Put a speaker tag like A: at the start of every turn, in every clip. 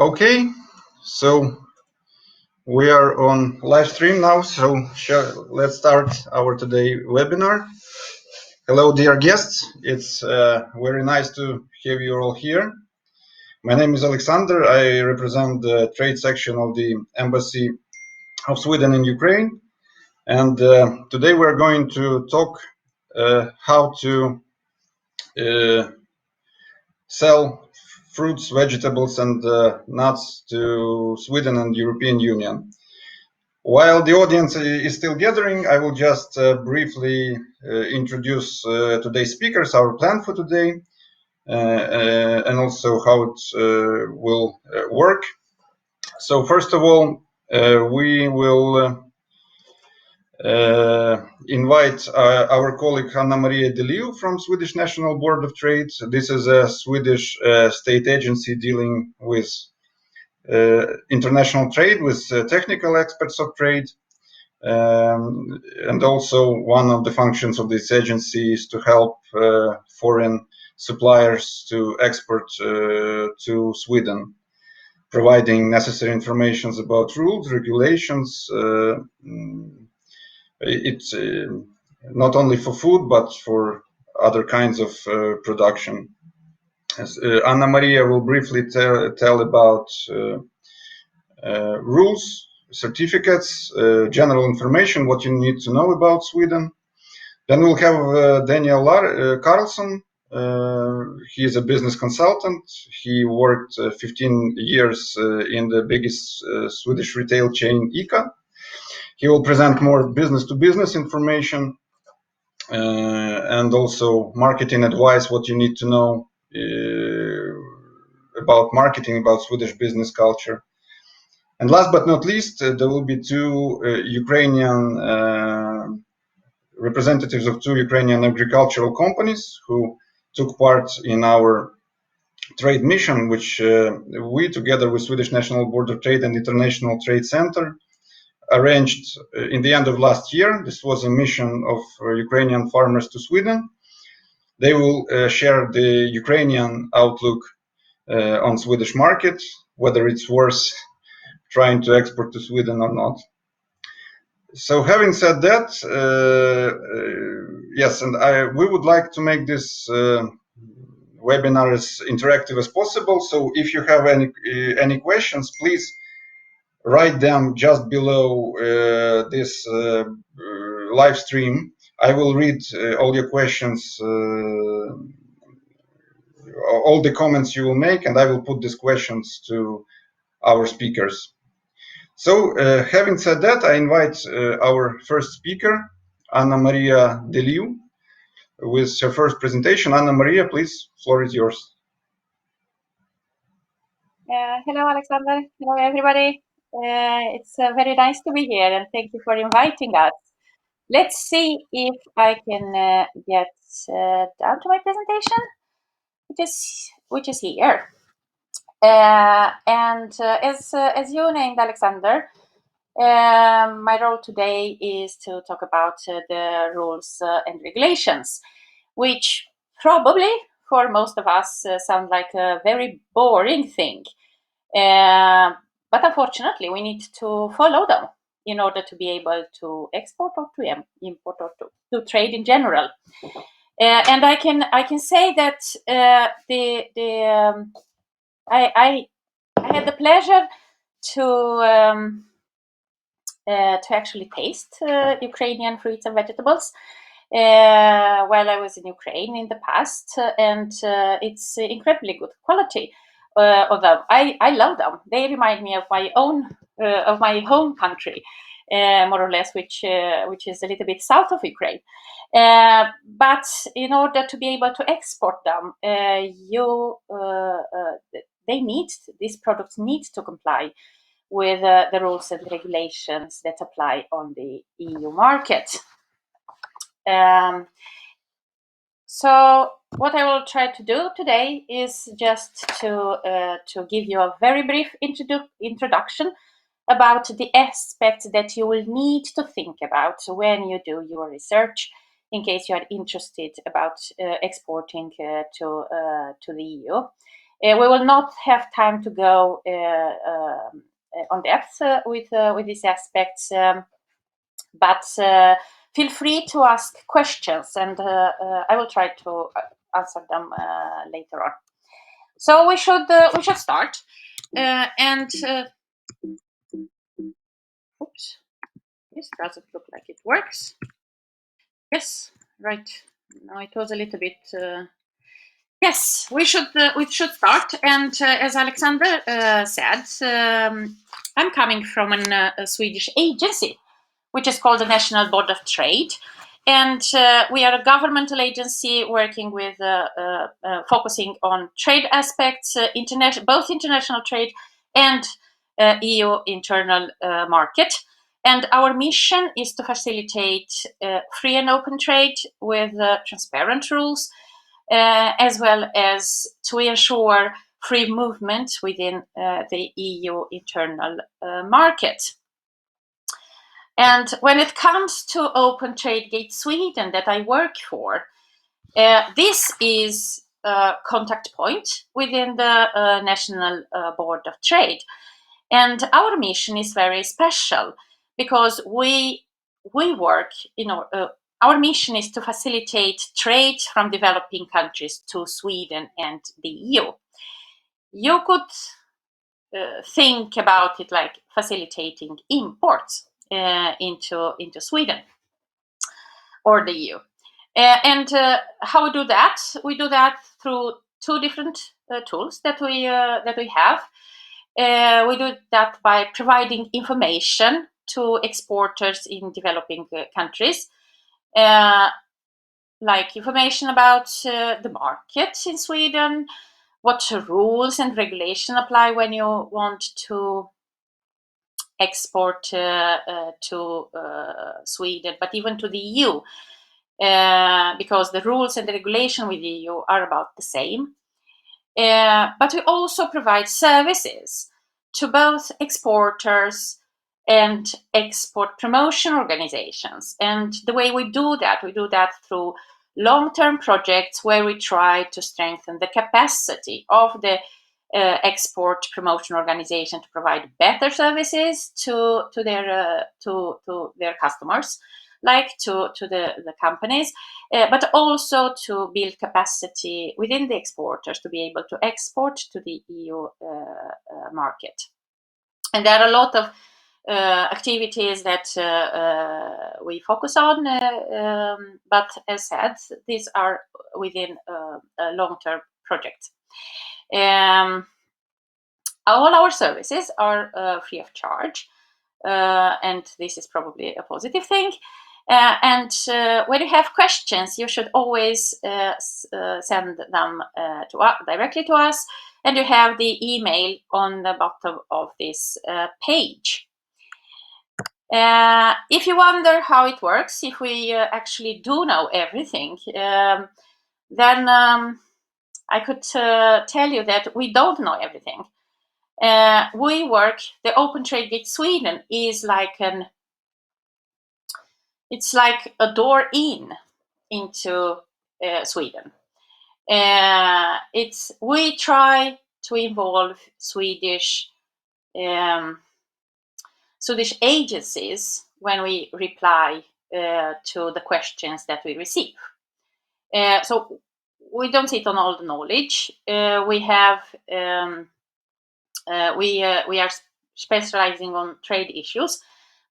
A: Okay, so we are on live stream now, so let's start our today webinar. Hello, dear guests. It's very nice to have you all here. My name is Alexander. I represent the trade section of the Embassy of Sweden in Ukraine. And today we're going to talk how to sell fruits, vegetables, and nuts to Sweden and European Union. While the audience is still gathering, I will just briefly introduce today's speakers, our plan for today, and also how it will work. So first of all, we will invite our colleague Anna Maria Deliu from Swedish National Board of Trade. This is a Swedish state agency dealing with international trade, with technical experts of trade. And also one of the functions of this agency is to help foreign suppliers to export to Sweden, providing necessary information about rules, regulations. It's not only for food, but for other kinds of production. Anna Maria will briefly tell about rules, certificates, general information, what you need to know about Sweden. Then we'll have Daniel Carlson. He is a business consultant. He worked 15 years in the biggest Swedish retail chain, ICA. He will present more business-to-business information and also marketing advice, what you need to know about marketing, about Swedish business culture. And last but not least, there will be two Ukrainian representatives of two Ukrainian agricultural companies who took part in our trade mission, which we, together with Swedish National Board of Trade and International Trade Center, arranged in the end of last year. This was a mission of Ukrainian farmers to Sweden. They will share the Ukrainian outlook on Swedish market, whether it's worth trying to export to Sweden or not. So having said that, yes, and we would like to make this webinar as interactive as possible. So if you have any questions, please write them just below this live stream. I will read all your questions, all the comments you will make, and I will put these questions to our speakers. So having said that, I invite our first speaker, Anna Maria Deliu, with her first presentation. Anna Maria, please, floor is yours.
B: Hello, Alexander. Hello, everybody. It's very nice to be here, and thank you for inviting us. Let's see if I can get down to my presentation, which is here. And as you named, Alexander, my role today is to talk about the rules and regulations, which probably for most of us sound like a very boring thing. But unfortunately, we need to follow them in order to be able to export or to import or to trade in general. And I can say that I had the pleasure to actually taste Ukrainian fruits and vegetables while I was in Ukraine in the past, and it's incredibly good quality of them. I love them. They remind me of my home country, more or less, which is a little bit south of Ukraine. But in order to be able to export them, these products need to comply with the rules and regulations that apply on the EU market. So what I will try to do today is just to give you a very brief introduction about the aspects that you will need to think about when you do your research, in case you are interested about exporting to the EU. We will not have time to go on depth with these aspects, but feel free to ask questions, and I will try to answer them later on. So we should start, and oops, this doesn't look like it works. Yes, right. No, it was a little bit. Yes, we should start. And as Alexander said, I'm coming from a Swedish agency, which is called the National Board of Trade, and we are a governmental agency working with focusing on trade aspects, both international trade and EU internal market. And our mission is to facilitate free and open trade with transparent rules, as well as to ensure free movement within the EU internal market. And when it comes to Open Trade Gate Sweden that I work for, this is a contact point within the National Board of Trade. And our mission is very special because we work, our mission is to facilitate trade from developing countries to Sweden and the EU. You could think about it like facilitating imports into Sweden or the EU. And how we do that? We do that through two different tools that we have. We do that by providing information to exporters in developing countries, like information about the market in Sweden, what rules and regulation apply when you want to export to Sweden, but even to the EU, because the rules and the regulation with the EU are about the same. But we also provide services to both exporters and export promotion organizations. And the way we do that through long-term projects where we try to strengthen the capacity of the export promotion organization to provide better services to their customers, like to the companies, but also to build capacity within the exporters to be able to export to the EU market. And there are a lot of activities that we focus on, but as said, these are within a long-term project. All our services are free of charge, and this is probably a positive thing. And when you have questions, you should always send them directly to us, and you have the email on the bottom of this page. If you wonder how it works, if we actually do know everything, then I could tell you that we don't know everything. The Open Trade Gate Sweden is like it's like a door into Sweden. We try to involve Swedish agencies when we reply to the questions that we receive. So we don't sit on all the knowledge. We are specializing on trade issues,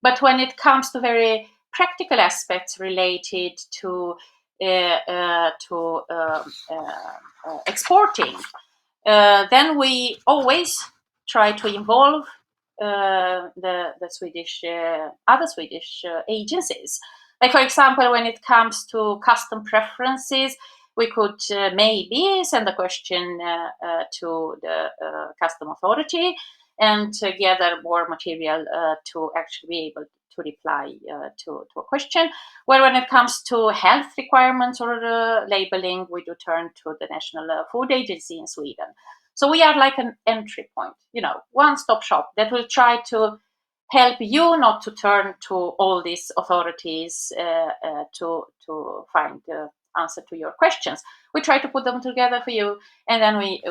B: but when it comes to very practical aspects related to exporting, then we always try to involve the Swedish other Swedish agencies. Like, for example, when it comes to custom preferences, we could maybe send a question to the custom authority and gather more material to actually be able to reply to a question. Where when it comes to health requirements or labeling, we do turn to the National Food Agency in Sweden. So we are like an entry point, one-stop shop that will try to help you not to turn to all these authorities to find answer to your questions. We try to put them together for you, and then we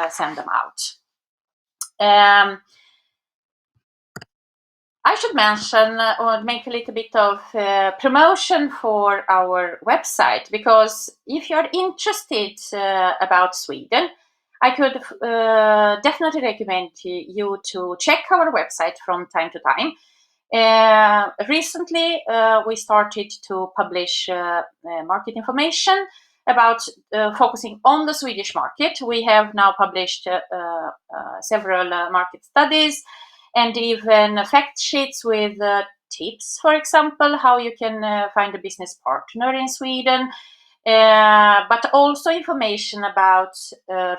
B: send them out. I should mention or make a little bit of promotion for our website, because if you're interested about Sweden, I could definitely recommend you to check our website from time to time. Recently, we started to publish market information about focusing on the Swedish market. We have now published several market studies and even fact sheets with tips, for example, how you can find a business partner in Sweden, but also information about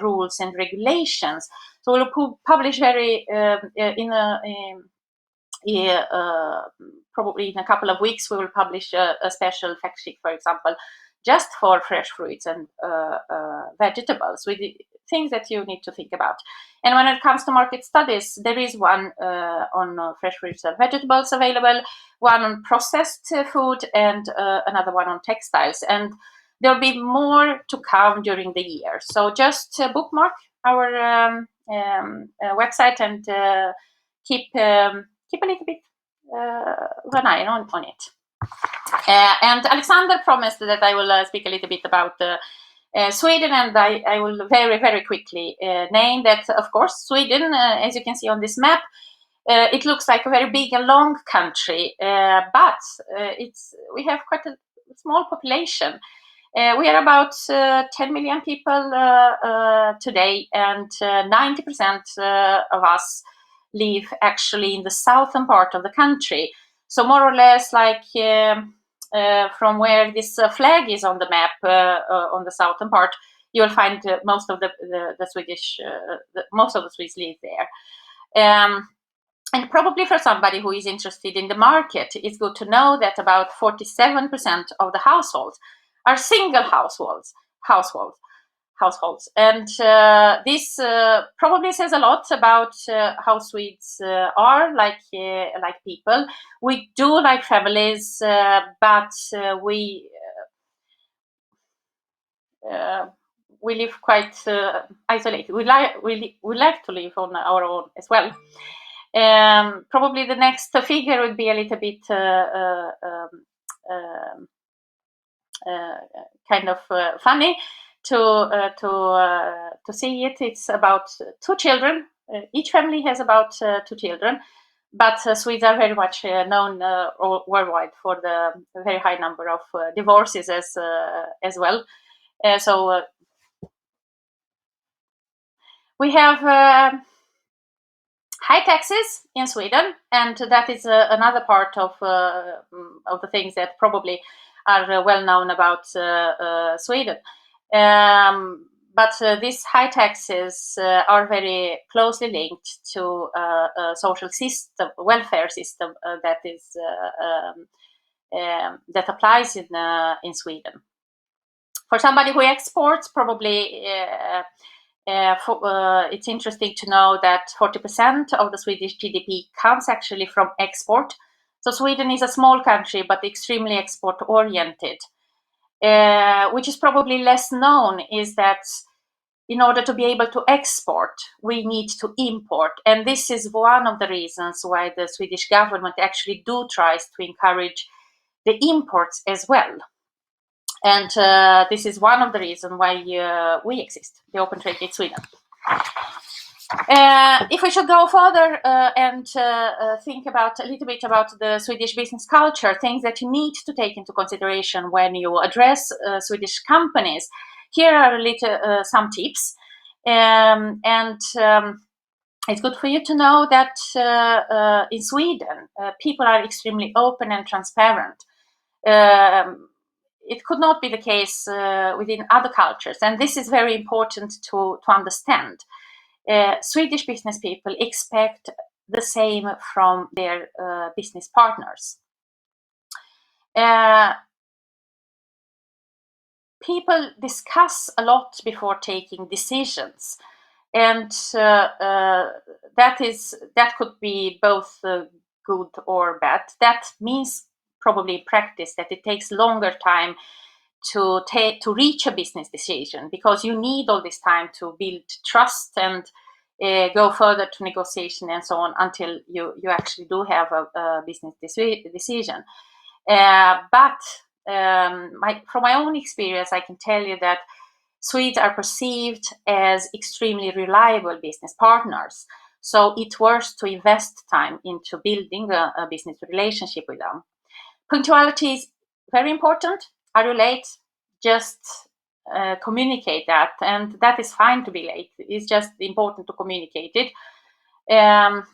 B: rules and regulations. So we'll publish probably in a couple of weeks, we will publish a special fact sheet, for example, just for fresh fruits and vegetables, with things that you need to think about. And when it comes to market studies, there is one on fresh fruits and vegetables available, one on processed food, and another one on textiles. And there'll be more to come during the year. So just bookmark our website and keep a little bit an eye on it. And Alexander promised that I will speak a little bit about Sweden, and I will very, very quickly name that, of course, Sweden, as you can see on this map, it looks like a very big and long country, but we have quite a small population. We are about 10 million people today, and 90% of us live actually in the southern part of the country. So more or less like from where this flag is on the map, on the southern part, you will find most of the Swedish, most of the Swedes live there. And probably for somebody who is interested in the market, it's good to know that about 47% of the households are single households. And this probably says a lot about how Swedes are like people. We do like families, but we live quite isolated. We like to live on our own as well. Probably the next figure would be a little bit kind of funny to see it. It's about 2 children. Each family has about 2 children, but Swedes are very much known worldwide for the very high number of divorces as well. So we have high taxes in Sweden, and that is another part of the things that probably are well known about Sweden. But these high taxes are very closely linked to a social system, welfare system that is that applies in Sweden. For somebody who exports, probably it's interesting to know that 40% of the Swedish GDP comes actually from export. So Sweden is a small country, but extremely export-oriented. Which is probably less known is that in order to be able to export, we need to import. And this is one of the reasons why the Swedish government actually tries to encourage the imports as well. And this is one of the reasons why we exist, the Open Trade with Sweden. If we should go further and think about a little bit about the Swedish business culture, things that you need to take into consideration when you address Swedish companies, here are some tips. It's good for you to know that in Sweden, people are extremely open and transparent. It could not be the case within other cultures, and this is very important to understand. Swedish business people expect the same from their business partners. People discuss a lot before taking decisions, and that could be both good or bad. That means probably in practice that it takes longer time to reach a business decision, because you need all this time to build trust and go further to negotiation and so on until you actually do have a business decision. But from my own experience, I can tell you that Swedes are perceived as extremely reliable business partners. So it's worth to invest time into building a business relationship with them. Punctuality is very important. Are you late? Just communicate that, and that is fine to be late. It's just important to communicate it. And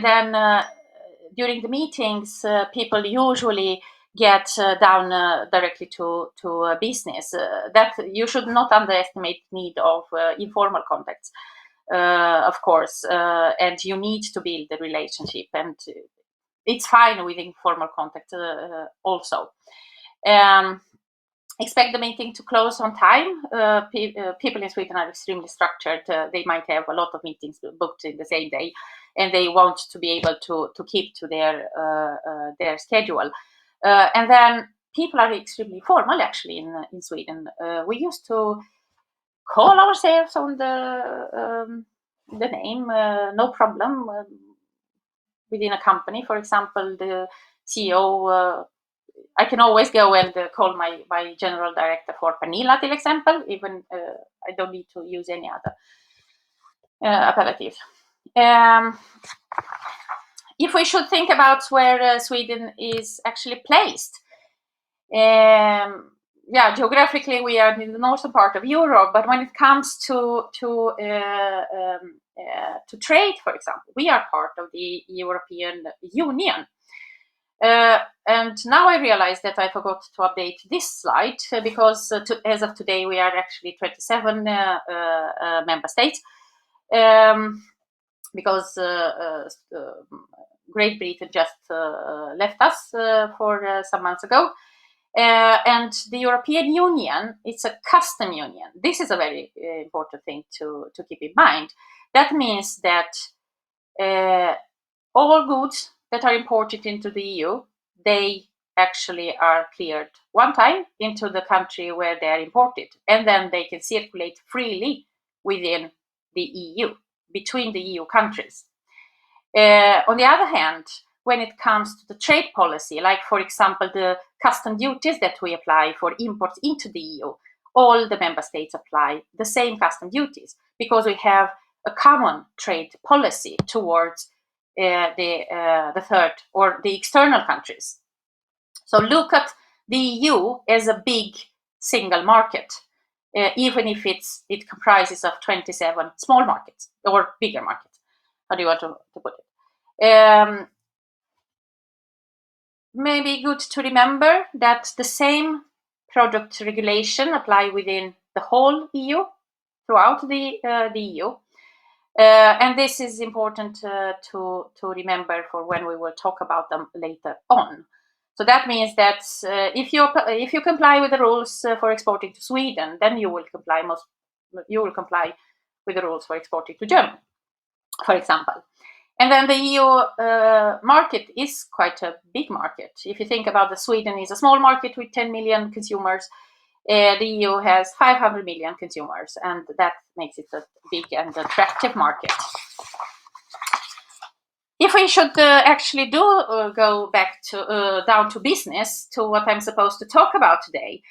B: then during the meetings, people usually get down directly to business. That you should not underestimate the need of informal contacts, of course, and you need to build the relationship, and it's fine with informal contact also. Expect the meeting to close on time. People in Sweden are extremely structured. They might have a lot of meetings booked in the same day, and they want to be able to keep to their schedule. And then people are extremely formal, actually, in Sweden. We used to call ourselves on the name, no problem. Within a company, for example, the CEO, I can always go and call my general director for Pernilla, till example, even I don't need to use any other appellative. If we should think about where Sweden is actually placed, geographically we are in the northern part of Europe, but when it comes to trade, for example, we are part of the European Union. And now I realize that I forgot to update this slide because as of today we are actually 27 member states, because Great Britain just left us for some months ago. And the European Union, it's a custom union. This is a very important thing to keep in mind. That means that all goods that are imported into the EU, they actually are cleared one time into the country where they are imported, and then they can circulate freely within the EU, between the EU countries. On the other hand, when it comes to the trade policy, like for example the custom duties that we apply for imports into the EU, all the member states apply the same custom duties because we have a common trade policy towards the third or the external countries. So look at the EU as a big single market, even if it comprises of 27 small markets or bigger markets. How do you want to put it? Maybe good to remember that the same product regulation apply within the whole EU, throughout the EU. And this is important to remember for when we will talk about them later on. So that means that if you comply with the rules for exporting to Sweden, then you will comply with the rules for exporting to Germany, for example. And then the EU market is quite a big market. If you think about Sweden is a small market with 10 million consumers. The EU has 500 million consumers, and that makes it a big and attractive market. If we should actually go back to down to business, to what I'm supposed to talk about today,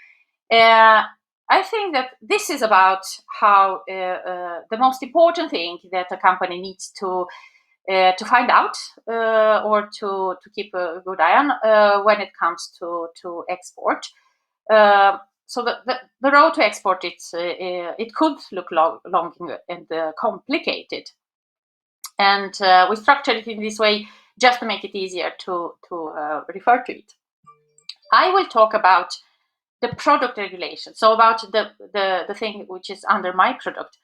B: I think that this is about how the most important thing that a company needs to find out or to keep a good eye on when it comes to export. So the road to export, it could look long and complicated. And we structured it in this way just to make it easier to refer to it. I will talk about the product regulation, so about the thing which is under my product.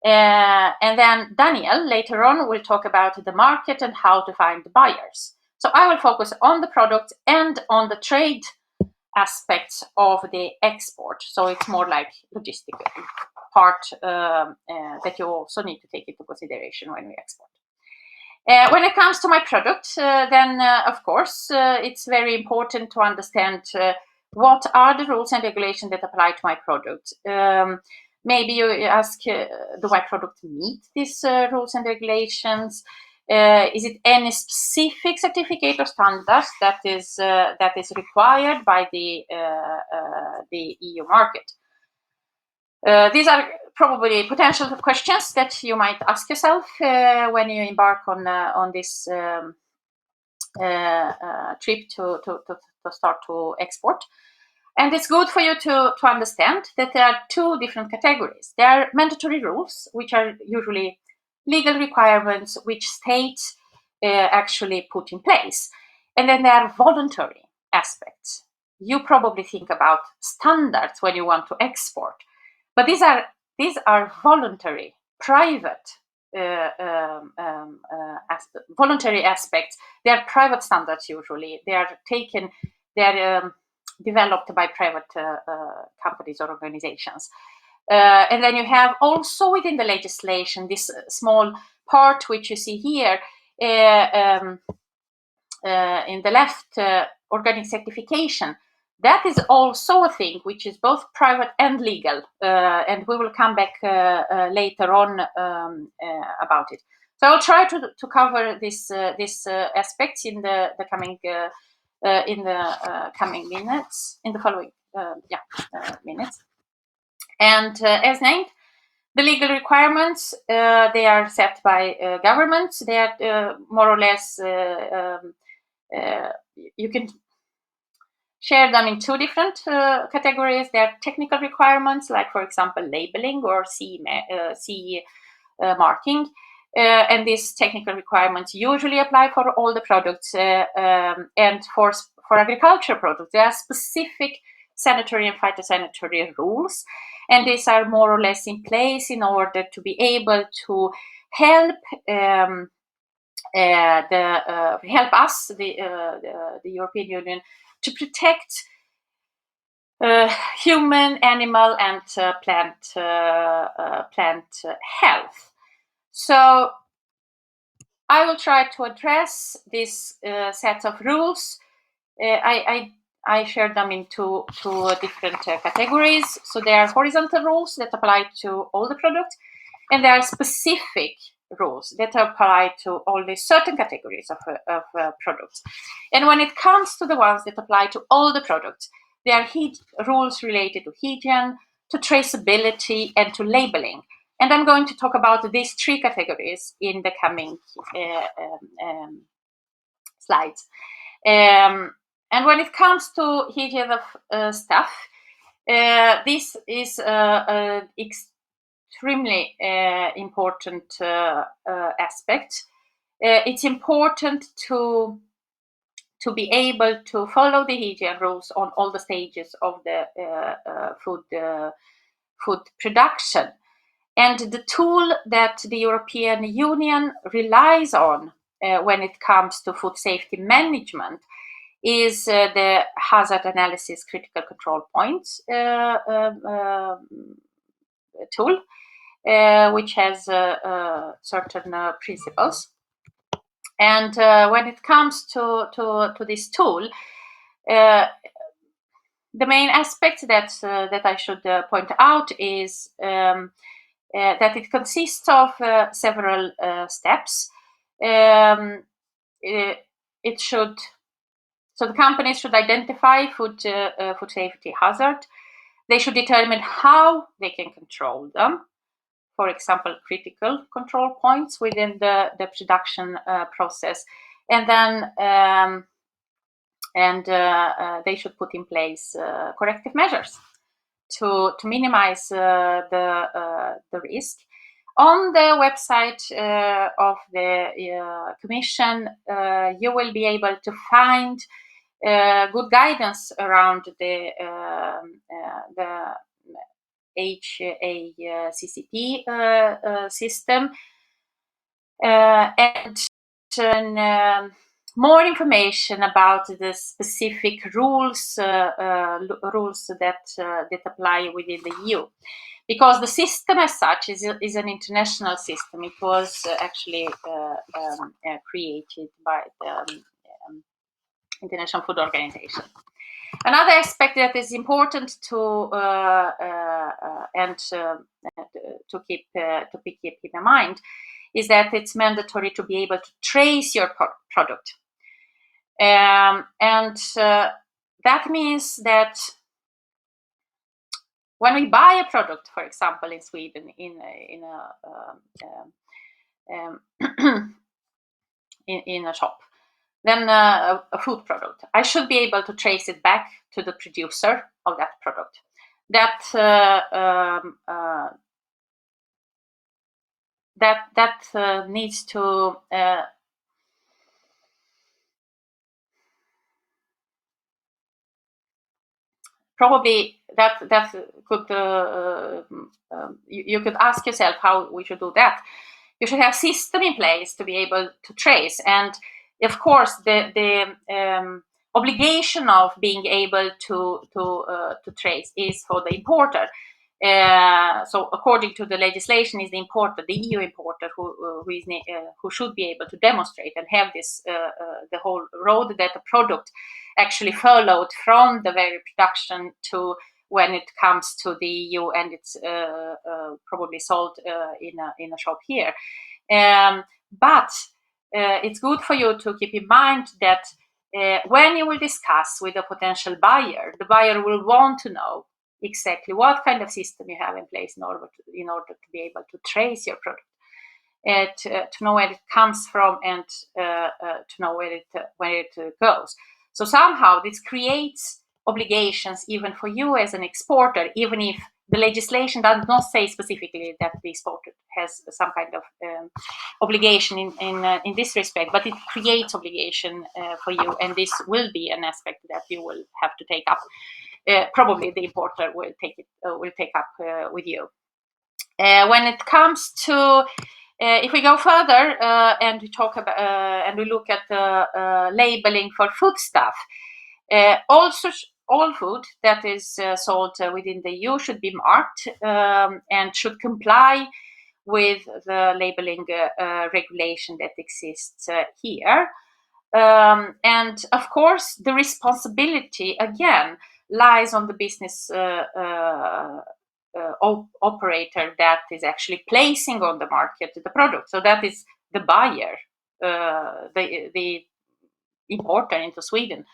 B: And then Daniel later on will talk about the market and how to find the buyers. So I will focus on the product and on the trade aspects of the export. So it's more like logistical part that you also need to take into consideration when we export. When it comes to my product, then of course it's very important to understand what are the rules and regulations that apply to my product? Maybe you ask, do my product meet these rules and regulations? Is it any specific certificate or standards that is required by the EU market? These are probably potential questions that you might ask yourself when you embark on this trip to start to export. And it's good for you to understand that there are two different categories. There are mandatory rules, which are usually legal requirements which states actually put in place. And then there are voluntary aspects. You probably think about standards when you want to export, but these are voluntary, private voluntary aspects. They are private standards usually. They are developed by private companies or organizations. And then you have also within the legislation this small part which you see here in the left, organic certification. That is also a thing which is both private and legal, and we will come back later on about it. So I'll try to cover this aspects in the coming minutes, in the following minutes. And as named, the legal requirements, they are set by governments. They are more or less, you can share them in two different categories. There are technical requirements, like, for example, labeling or CE marking. And these technical requirements usually apply for all the products. And for agriculture products, there are specific sanitary and phytosanitary rules. And these are more or less in place in order to be able to help us, the European Union, to protect human, animal, and plant health. So I will try to address this set of rules. I shared them into two different categories. So there are horizontal rules that apply to all the products, and there are specific rules that apply to only certain categories of products. And when it comes to the ones that apply to all the products, there are rules related to hygiene, to traceability, and to labeling. And I'm going to talk about these three categories in the coming slides. And when it comes to hygiene of stuff, this is extremely important aspect. It's important to be able to follow the hygiene rules on all the stages of the food production. And the tool that the European Union relies on when it comes to food safety management is the hazard analysis critical control points tool, which has certain principles. And when it comes to this tool, the main aspect that I should point out is that it consists of several steps. So the companies should identify food safety hazard. They should determine how they can control them. For example, critical control points within the production process, and then they should put in place corrective measures to minimize the risk. On the website of the Commission, you will be able to find good guidance around the HACCP system, and more information about the specific rules that apply within the EU. Because the system as such is an international system. It was actually created by the International Food Organization. Another aspect that is important to keep in mind is that it's mandatory to be able to trace your product, and that means that when we buy a product, for example, in Sweden, in a shop, then a food product, I should be able to trace it back to the producer of that product. That needs to probably that could you could ask yourself how we should do that. You should have system in place to be able to trace, and of course the obligation of being able to trace is for the importer. So according to the legislation, is the importer, the EU importer, who should be able to demonstrate and have this the whole road that the product actually followed from the very production to when it comes to the EU and it's probably sold in a shop here. But it's good for you to keep in mind that when you will discuss with a potential buyer, the buyer will want to know exactly what kind of system you have in place in order to be able to trace your product, to know where it comes from, and to know where it goes. So somehow this creates obligations even for you as an exporter, even if the legislation does not say specifically that the exporter has some kind of obligation in this respect, but it creates obligation for you, and this will be an aspect that you will have to take up. Probably the importer will take up with you. When it comes to if we go further and we talk about and we look at the labeling for foodstuff, also all food that is sold within the EU should be marked and should comply with the labeling regulation that exists here. And of course, the responsibility again lies on the business operator that is actually placing on the market the product. So that is the buyer, the importer into Sweden.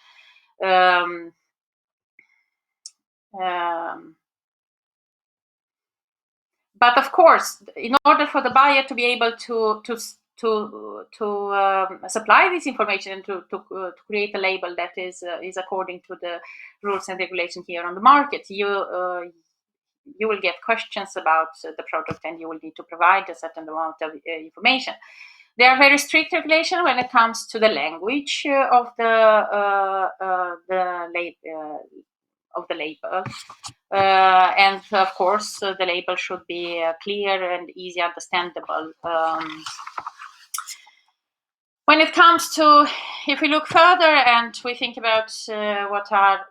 B: But of course, in order for the buyer to be able to supply this information and to create a label that is according to the rules and regulations here on the market, you will get questions about the product, and you will need to provide a certain amount of information. There are very strict regulations when it comes to the language of the label, and of course the label should be clear and easy understandable. When it comes to, if we look further and we think about what are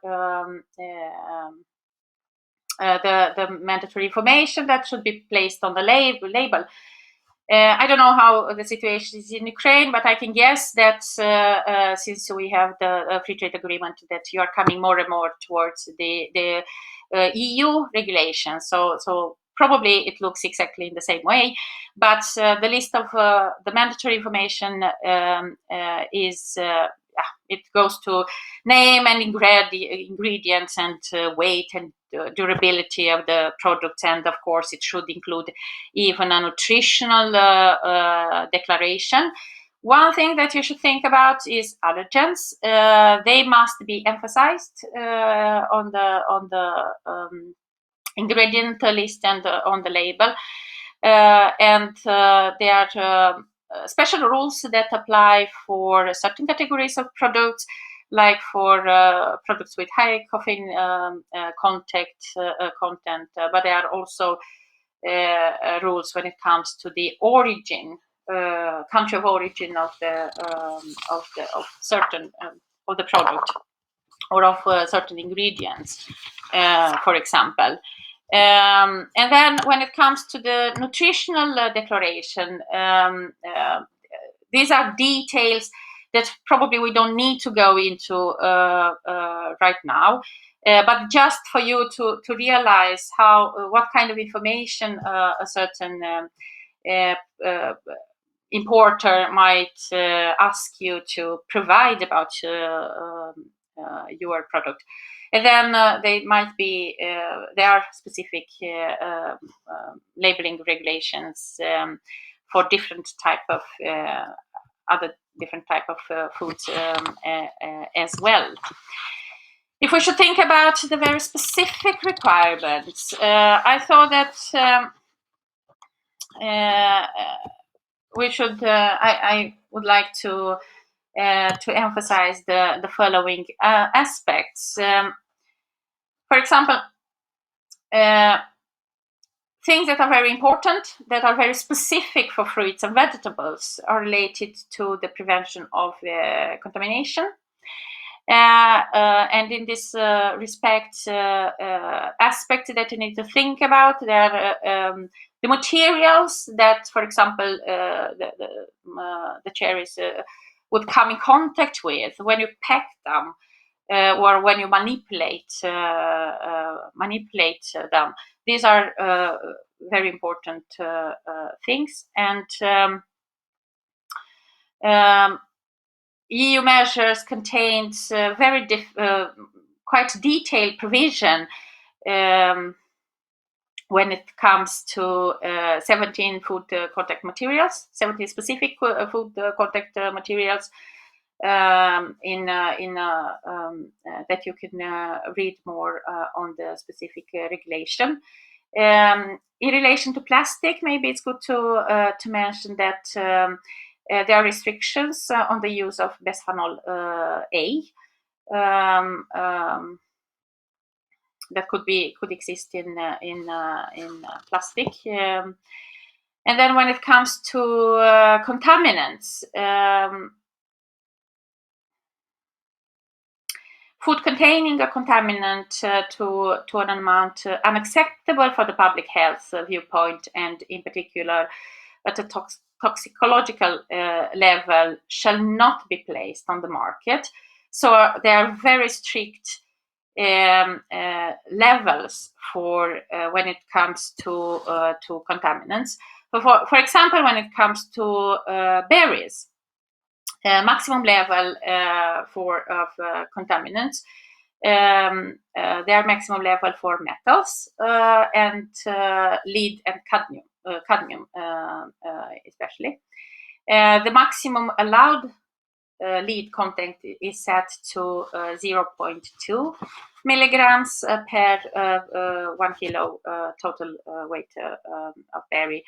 B: the mandatory information that should be placed on the label. I don't know how the situation is in Ukraine, but I can guess that since we have the free trade agreement, that you are coming more and more towards the EU regulations. So probably it looks exactly in the same way, but the list of the mandatory information is it goes to name and ingredients and weight and durability of the products, and of course it should include even a nutritional declaration. One thing that you should think about is allergens. They must be emphasized on the ingredient list and on the label, and there are special rules that apply for certain categories of products, like for products with high caffeine content, but there are also rules when it comes to the origin, country of origin of certain of the product or of certain ingredients, for example. And then when it comes to the nutritional declaration, these are details that probably we don't need to go into right now. But just for you to realize how what kind of information a certain importer might ask you to provide about your product. And then they might be there are specific labeling regulations for different type of other different type of foods as well. If we should think about the very specific requirements, I thought that we should. I would like to emphasize the following aspects. For example, things that are very important, that are very specific for fruits and vegetables, are related to the prevention of contamination. And in this respect, aspect that you need to think about, there are the materials that, for example, the cherries would come in contact with when you pack them or when you manipulate them. These are very important things, and EU measures contains very quite detailed provision when it comes to 17 food contact materials, 17 specific food contact materials that you can read more on the specific regulation. In relation to plastic, maybe it's good to mention that there are restrictions on the use of bisphenol A that could exist in plastic. And then when it comes to contaminants, food containing a contaminant to an amount unacceptable for the public health viewpoint, and in particular at a toxicological level, shall not be placed on the market. So there are very strict levels for when it comes to contaminants. For example, when it comes to berries, maximum level of contaminants. There are maximum level for metals and lead and cadmium especially. The maximum allowed lead content is set to 0.2 milligrams per 1 kilo total weight of berry,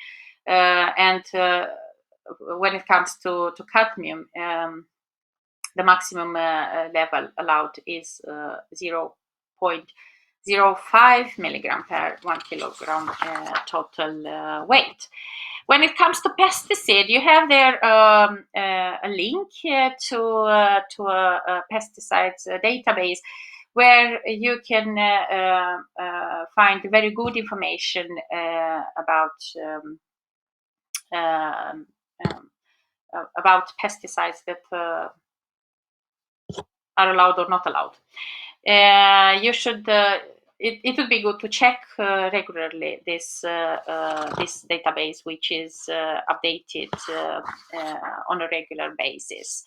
B: and when it comes to cadmium, the maximum level allowed is 0.05 milligram per 1 kilogram total weight. When it comes to pesticide, you have there a link to a pesticides database where you can find very good information about pesticides that are allowed or not allowed. You should. It would be good to check regularly this database, which is updated on a regular basis.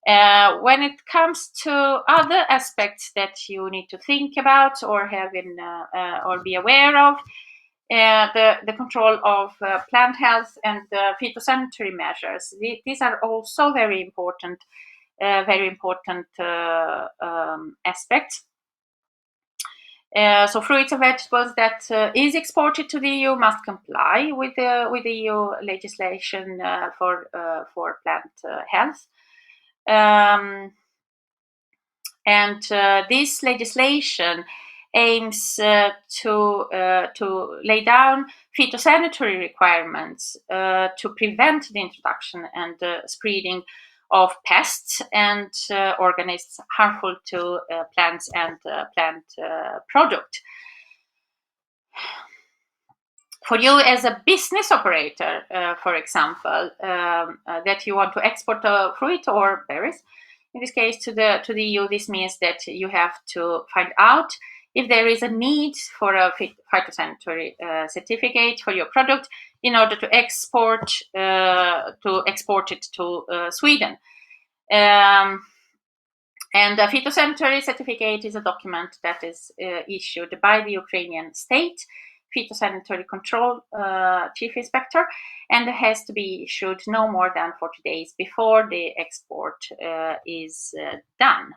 B: When it comes to other aspects that you need to think about or or be aware of, the control of plant health and phytosanitary measures. These are also very important aspects. So fruits and vegetables that is exported to the EU must comply with the EU legislation for plant health. And this legislation aims to lay down phytosanitary requirements to prevent the introduction and spreading of pests and organisms harmful to plants and plant product. for you as a business operator, for example, that you want to export fruit or berries, in this case to the EU, this means that you have to find out if there is a need for a phytosanitary certificate for your product in order to export it to Sweden. And a phytosanitary certificate is a document that is issued by the Ukrainian state phytosanitary control chief inspector, and it has to be issued no more than 40 days before the export is done.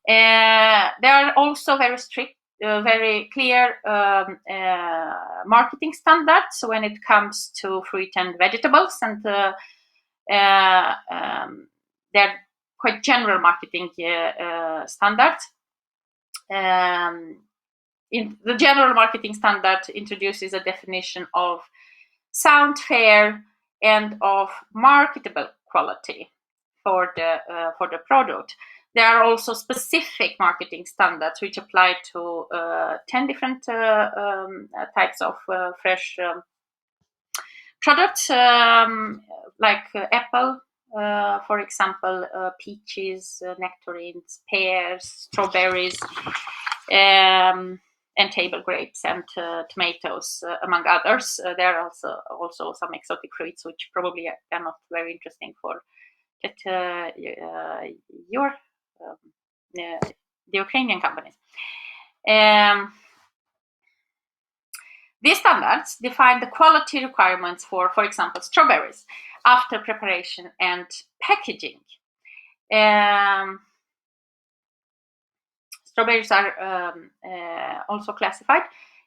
B: There are also very strict, very clear marketing standards when it comes to fruit and vegetables, and they're quite general marketing standards. In the general marketing standard introduces a definition of sound, fair, and of marketable quality for the product. There are also specific marketing standards which apply to 10 different types of fresh products, like apple, for example, peaches, nectarines, pears, strawberries, and table grapes and tomatoes, among others. There are also some exotic fruits which probably are not very interesting for the Ukrainian companies. These standards define the quality requirements for example, strawberries after preparation and packaging. Strawberries are also classified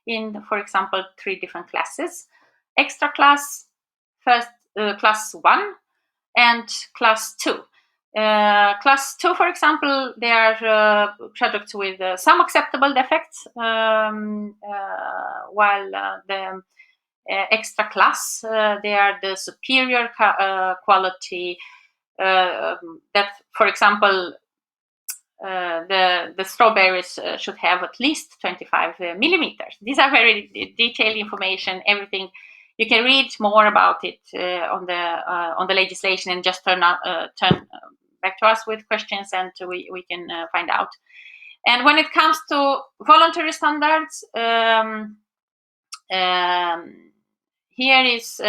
B: in, for example, 3 different classes: extra class, first class 1, and class 2. Class 2, for example, they are products with some acceptable defects, while the extra class, they are the superior quality. That, for example, the strawberries should have at least 25 millimeters. These are very detailed information. Everything you can read more about it on the legislation, and just turn back to us with questions, and we can find out. And when it comes to voluntary standards, here is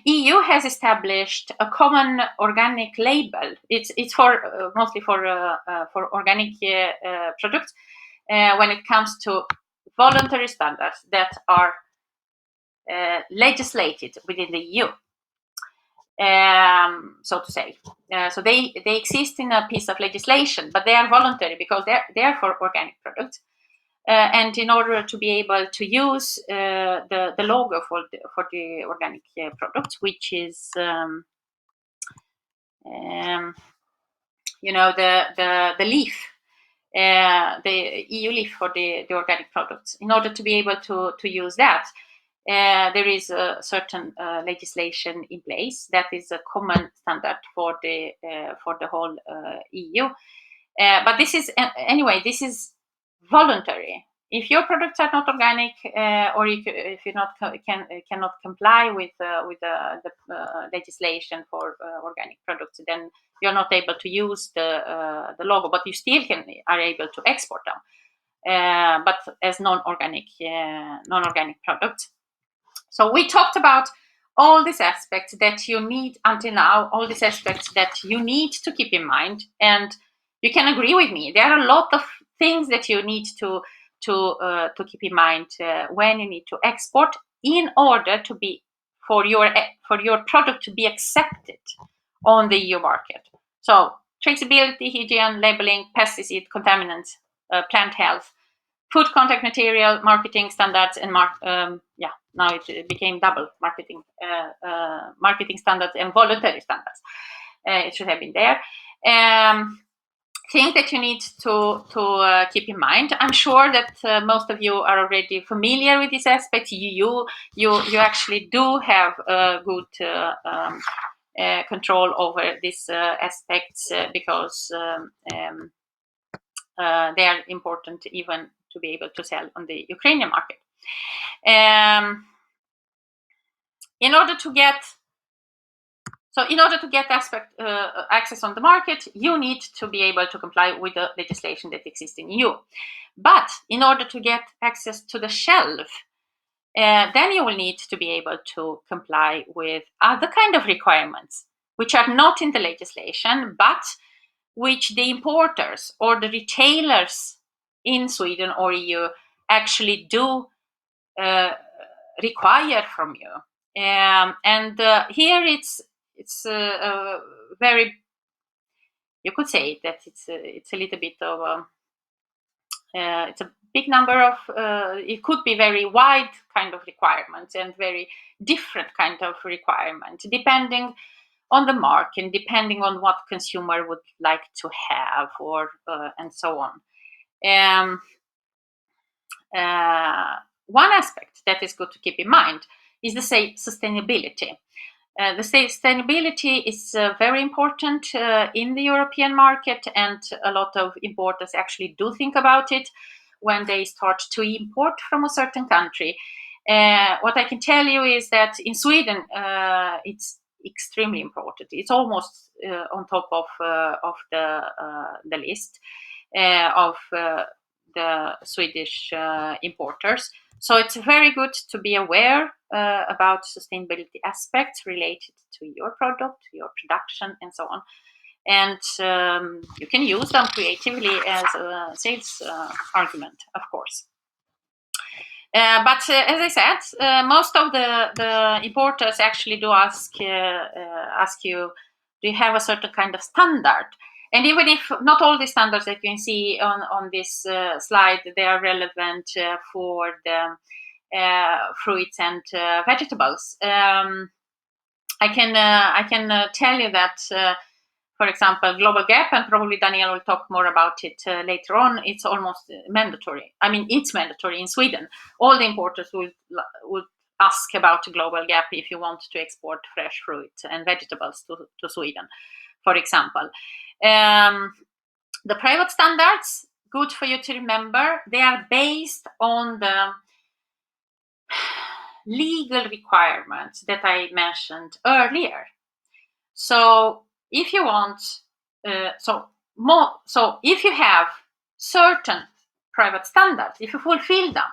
B: EU has established a common organic label. It's for mostly for organic products. When it comes to voluntary standards that are legislated within the EU, so to say. So they exist in a piece of legislation, but they are voluntary because they're for organic products. And in order to be able to use the logo for the organic product, which is the leaf, the EU leaf for the organic products. In order to be able to use that, there is a certain legislation in place that is a common standard for the whole EU. But this is this is voluntary. If your products are not organic, or if you cannot comply with the legislation for organic products, then you're not able to use the logo, but you still are able to export them, but as non-organic products. So we talked about all these aspects that you need until now, all these aspects that you need to keep in mind, and you can agree with me. There are a lot of things that you need to keep in mind when you need to export in order to be for your product to be accepted on the EU market. So traceability, hygiene, labeling, pesticide, contaminants, plant health, food contact material, marketing standards, and now it became double marketing standards and voluntary standards. It should have been there. Things that you need to keep in mind. I'm sure that most of you are already familiar with this aspect. You actually do have good control over these aspects because they are important even to be able to sell on the Ukrainian market. In order to get access on the market, you need to be able to comply with the legislation that exists in EU. But in order to get access to the shelf, then you will need to be able to comply with other kind of requirements, which are not in the legislation, but which the importers or the retailers in Sweden or EU actually do require from you. Here it's very, you could say that it's a little bit of it's a big number of it could be very wide kind of requirements and very different kind of requirements depending on the market, depending on what consumer would like to have, or and so on. One aspect that is good to keep in mind is the sustainability. The sustainability is very important in the European market, and a lot of importers actually do think about it when they start to import from a certain country. What I can tell you is that in Sweden, it's extremely important. It's almost on top of the list of the Swedish importers. So it's very good to be aware about sustainability aspects related to your product, your production, and so on. And you can use them creatively as a sales argument, of course. But as I said, most of the importers actually do ask you, do you have a certain kind of standard? And even if not all the standards that you can see on this slide, they are relevant for the fruits and vegetables. I can tell you that, for example, Global Gap, and probably Daniel will talk more about it later on, it's almost mandatory. I mean, it's mandatory in Sweden. All the importers would ask about Global Gap if you want to export fresh fruit and vegetables to Sweden, for example. The private standards, good for you to remember, they are based on the legal requirements that I mentioned earlier. So if you want, if you have certain private standards, if you fulfill them,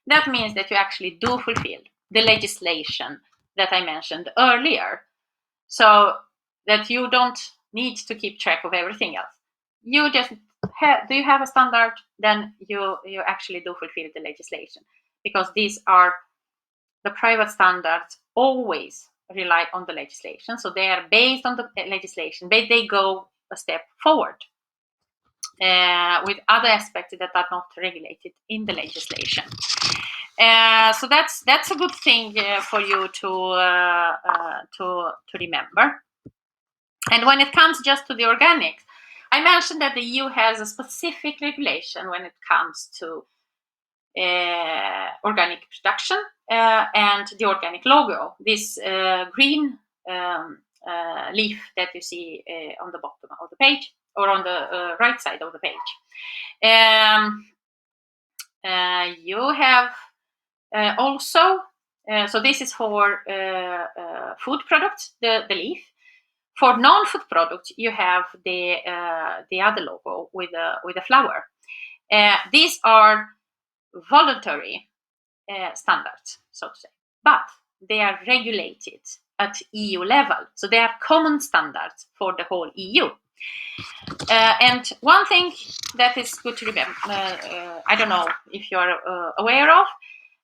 B: that means that you actually do fulfill the legislation that I mentioned earlier. So that you don't need to keep track of everything else. You just do you have a standard, then you actually do fulfill the legislation, because these are the private standards always rely on the legislation, so they are based on the legislation, but they go a step forward with other aspects that are not regulated in the legislation. So that's a good thing for you to remember. And when it comes just to the organics, I mentioned that the EU has a specific regulation when it comes to organic production and the organic logo. This green leaf that you see on the bottom of the page, or on the right side of the page. You have also, so this is for food products, the leaf. For non-food products, you have the other logo with a flower. These are voluntary standards, so to say, but they are regulated at EU level, so they are common standards for the whole EU. And one thing that is good to remember, I don't know if you are aware of,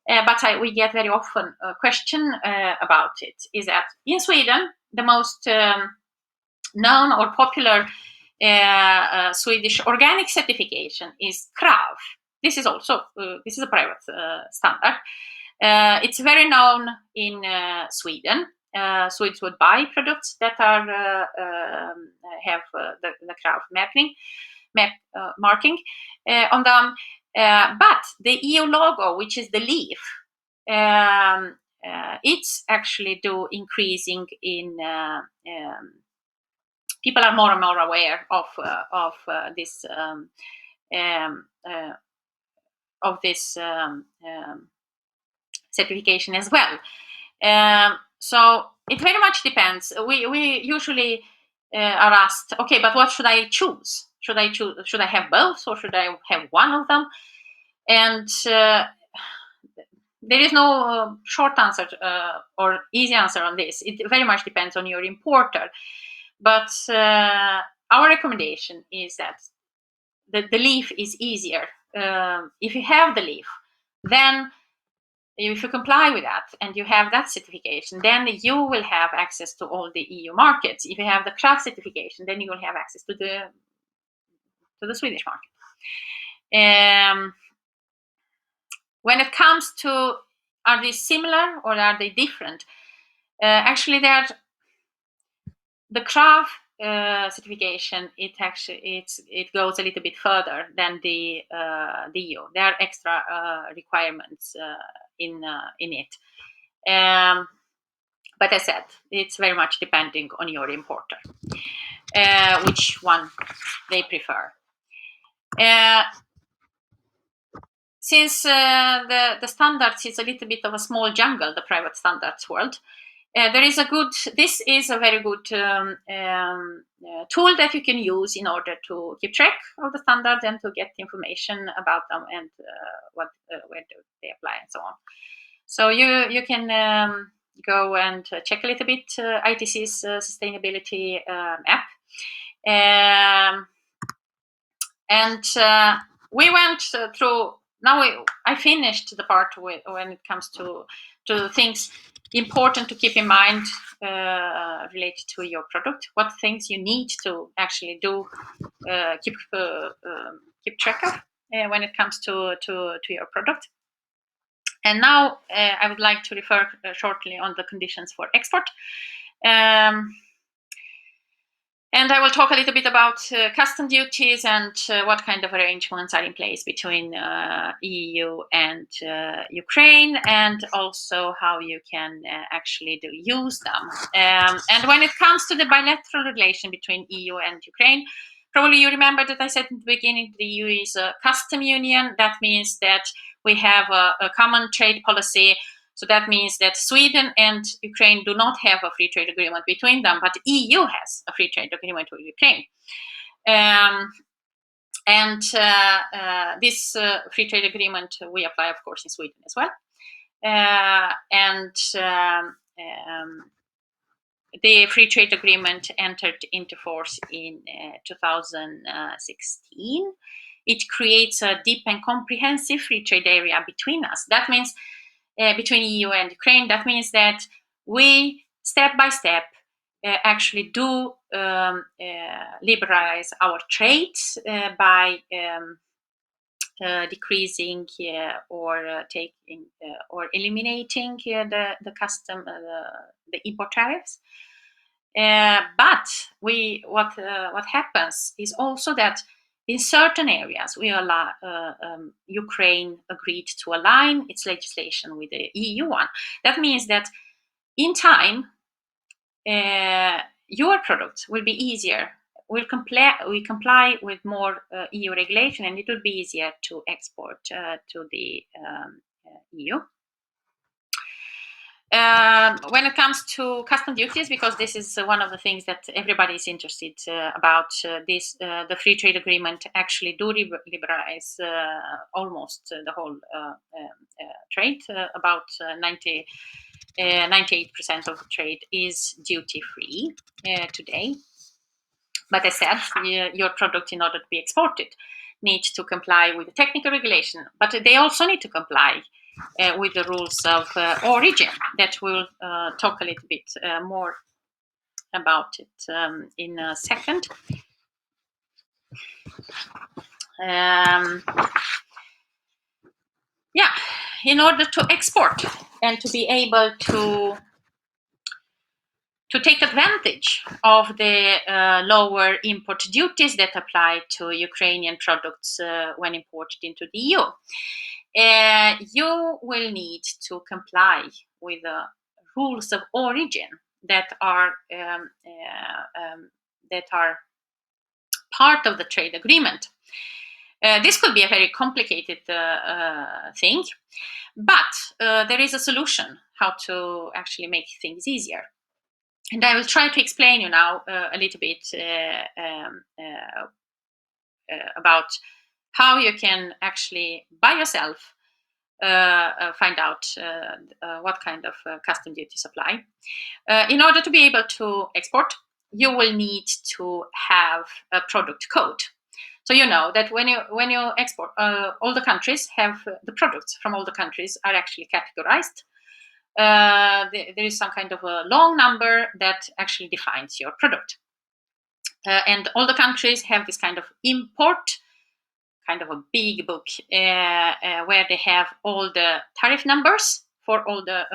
B: but we get very often a question about it, is that in Sweden, the most known or popular Swedish organic certification is KRAV. This is also this is a private standard. It's very known in Sweden. Swedes would buy products that are have the KRAV marking on them. But the EU logo, which is the leaf, it's actually increasing in. People are more and more aware of this certification as well. So it very much depends. We usually are asked, okay, but what should I choose? Should I have both, or should I have one of them? And there is no short answer or easy answer on this. It very much depends on your importer. But our recommendation is that the leaf is easier. If you have the leaf, then if you comply with that and you have that certification, then you will have access to all the EU markets. If you have the craft certification, then you will have access to the Swedish market. When it comes to, are they similar or are they different? Actually, the craft certification, it goes a little bit further than the EU. There are extra requirements in it. But as I said, it's very much depending on your importer, which one they prefer. Since the standards is a little bit of a small jungle, the private standards world, this is a very good tool that you can use in order to keep track of the standards and to get information about them and where do they apply and so on. So you can go and check a little bit ITC's sustainability app. And we went through. Now I finished the part when it comes to things important to keep in mind related to your product. What things you need to actually do, keep track of when it comes to your product. And now I would like to refer shortly on the conditions for export. And I will talk a little bit about custom duties and what kind of arrangements are in place between EU and Ukraine, and also how you can actually use them. And when it comes to the bilateral relation between EU and Ukraine, probably you remember that I said in the beginning the EU is a custom union. That means that we have a common trade policy. So that means that Sweden and Ukraine do not have a free trade agreement between them, but EU has a free trade agreement with Ukraine. This free trade agreement we apply, of course, in Sweden as well. The free trade agreement entered into force in 2016. It creates a deep and comprehensive free trade area between us. That means between EU and Ukraine. That means that we, step by step, actually do liberalize our trade by decreasing or taking or eliminating the custom, the import tariffs. But what happens is also that in certain areas, we allow Ukraine agreed to align its legislation with the EU one. That means that in time, your product will be easier. We comply with more EU regulation, and it will be easier to export to the EU. When it comes to custom duties, because this is one of the things that everybody is interested about, the free trade agreement actually do liberalize almost the whole trade. About 98% of the trade is duty free today. But as I said, your product, in order to be exported, needs to comply with the technical regulation, but they also need to comply with the rules of origin. That we'll talk a little bit more about it in a second. In order to export and to be able to take advantage of the lower import duties that apply to Ukrainian products when imported into the EU, you will need to comply with the rules of origin that are part of the trade agreement. This could be a very complicated thing, but there is a solution how to actually make things easier. And I will try to explain you now a little bit about how you can actually by yourself find out what kind of custom duties apply. In order to be able to export, you will need to have a product code. So you know that when you export, all the countries have the products from all the countries are actually categorized. There is some kind of a long number that actually defines your product, and all the countries have this kind of import, kind of a big book where they have all the tariff numbers for all the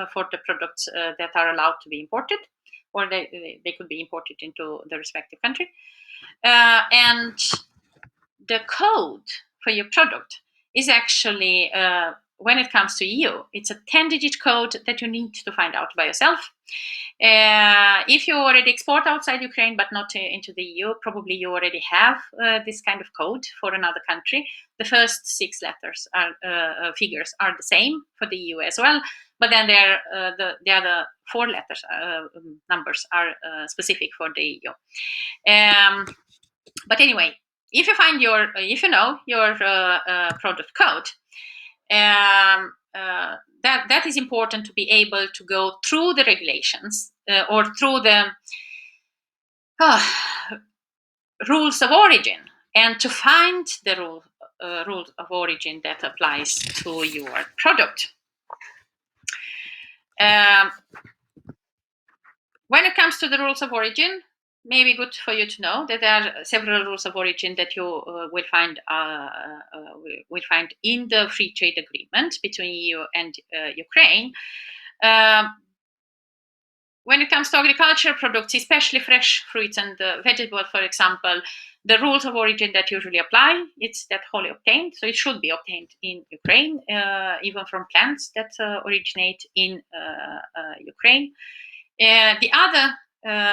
B: products that are allowed to be imported, or they could be imported into the respective country, and the code for your product is actually, when it comes to EU, it's a 10-digit code that you need to find out by yourself. If you already export outside Ukraine but not into the EU, probably you already have this kind of code for another country. The first 6 letters are figures are the same for the EU as well, but then the other 4 letters numbers are specific for the EU. But anyway, if you find if you know your product code, that is important to be able to go through the regulations or through the rules of origin, and to find the rules of origin that applies to your product. When it comes to the rules of origin, maybe good for you to know that there are several rules of origin that you will find in the free trade agreement between EU and Ukraine. When it comes to agricultural products, especially fresh fruits and vegetables, for example, the rules of origin that usually apply, it's that wholly obtained. So it should be obtained in Ukraine, even from plants that originate in Ukraine. The other,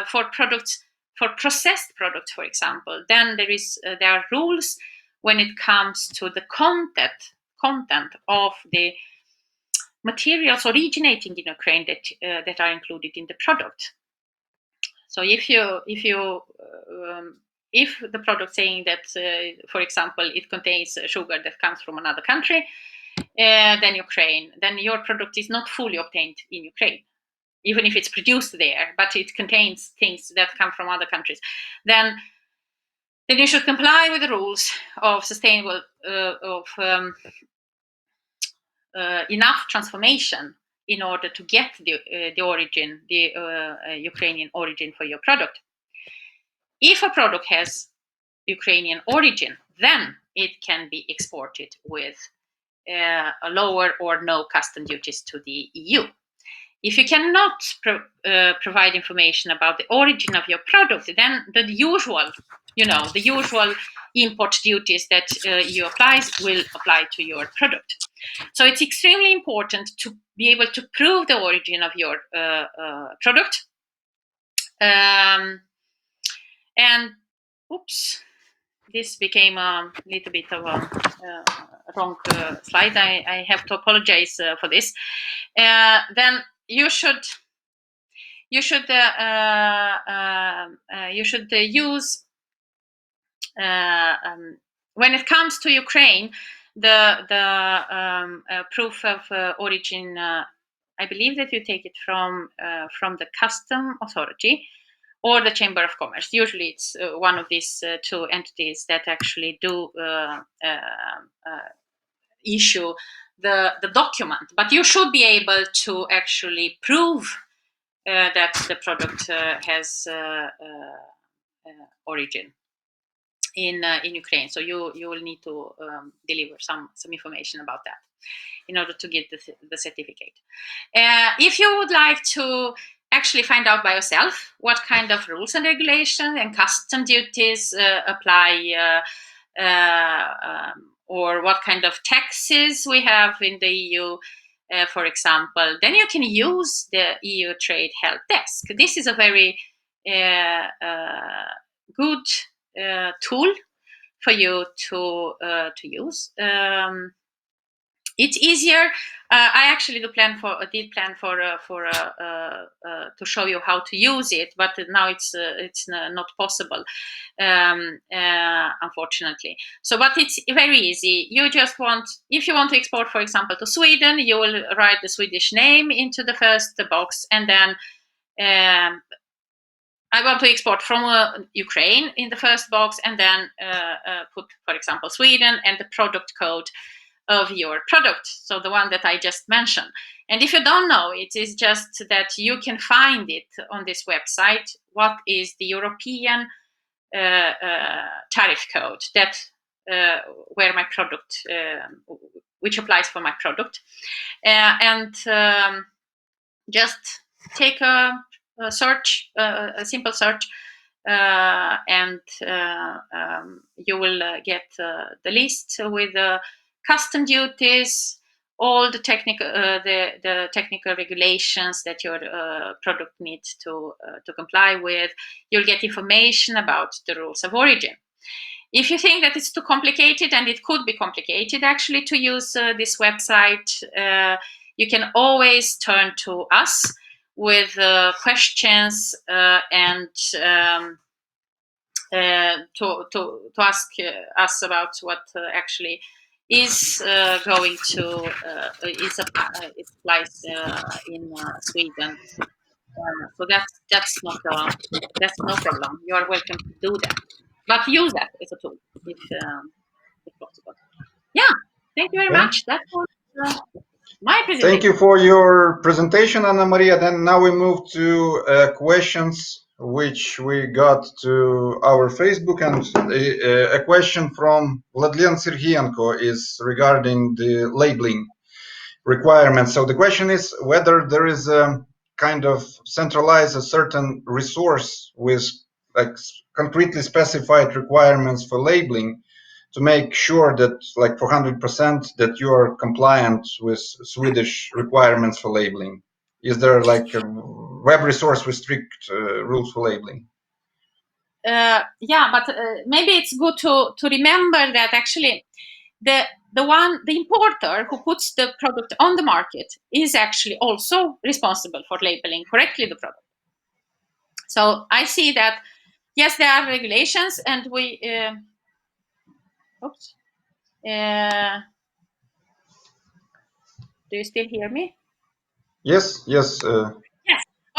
B: for products, for processed products, for example, then there are rules when it comes to the content of the materials originating in Ukraine that are included in the product. So if the product saying that, for example, it contains sugar that comes from another country, then your product is not fully obtained in Ukraine, even if it's produced there, but it contains things that come from other countries, then you should comply with the rules of sustainable enough transformation in order to get the origin, the Ukrainian origin for your product. If a product has Ukrainian origin, then it can be exported with a lower or no custom duties to the EU. If you cannot provide information about the origin of your product, then the usual import duties that EU applies will apply to your product. So it's extremely important to be able to prove the origin of your product. And oops, this became a little bit of a wrong slide. I have to apologize for this. Then you should use when it comes to Ukraine, the proof of origin. I believe that you take it from the custom authority or the Chamber of Commerce. Usually, it's one of these 2 entities that actually do issue the document. But you should be able to actually prove that the product has origin in Ukraine. So you will need to deliver some information about that in order to get the certificate. If you would like to actually find out by yourself what kind of rules and regulations and custom duties apply, or what kind of taxes we have in the EU, for example, then you can use the EU Trade Helpdesk. This is a very good tool for you to use. It's easier. I actually did plan for to show you how to use it, but now it's not possible, unfortunately. So, but it's very easy. You just if you want to export, for example, to Sweden, you will write the Swedish name into the first box, and then I want to export from Ukraine in the first box, and then put, for example, Sweden and the product code of your product, so the one that I just mentioned. And if you don't know, it is just that you can find it on this website. What is the European tariff code that where my product, which applies for my product, and just take a search, a simple search, and you will get the list with custom duties, all the technical the technical regulations that your product needs to comply with. You'll get information about the rules of origin. If you think that it's too complicated, and it could be complicated actually to use this website, you can always turn to us with questions and to ask us about what actually is going to applies in Sweden. So that's no problem. You are welcome to do that, but use that as a tool if possible. Yeah, thank you very much. That was my presentation.
A: Thank you for your presentation, Anna Maria. Then now we move to questions which we got to our Facebook, and a question from Vladlen Serhienko is regarding the labeling requirements. So the question is whether there is a kind of centralized a certain resource with like concretely specified requirements for labeling to make sure that like for 100% that you are compliant with Swedish requirements for labeling. Is there like a web resource with strict rules for labeling?
B: Yeah, but maybe it's good to remember that actually the importer who puts the product on the market is actually also responsible for labeling correctly the product. So I see that yes, there are regulations, and we. Oops. Do you still hear me?
A: Yes. Yes.
B: Yes.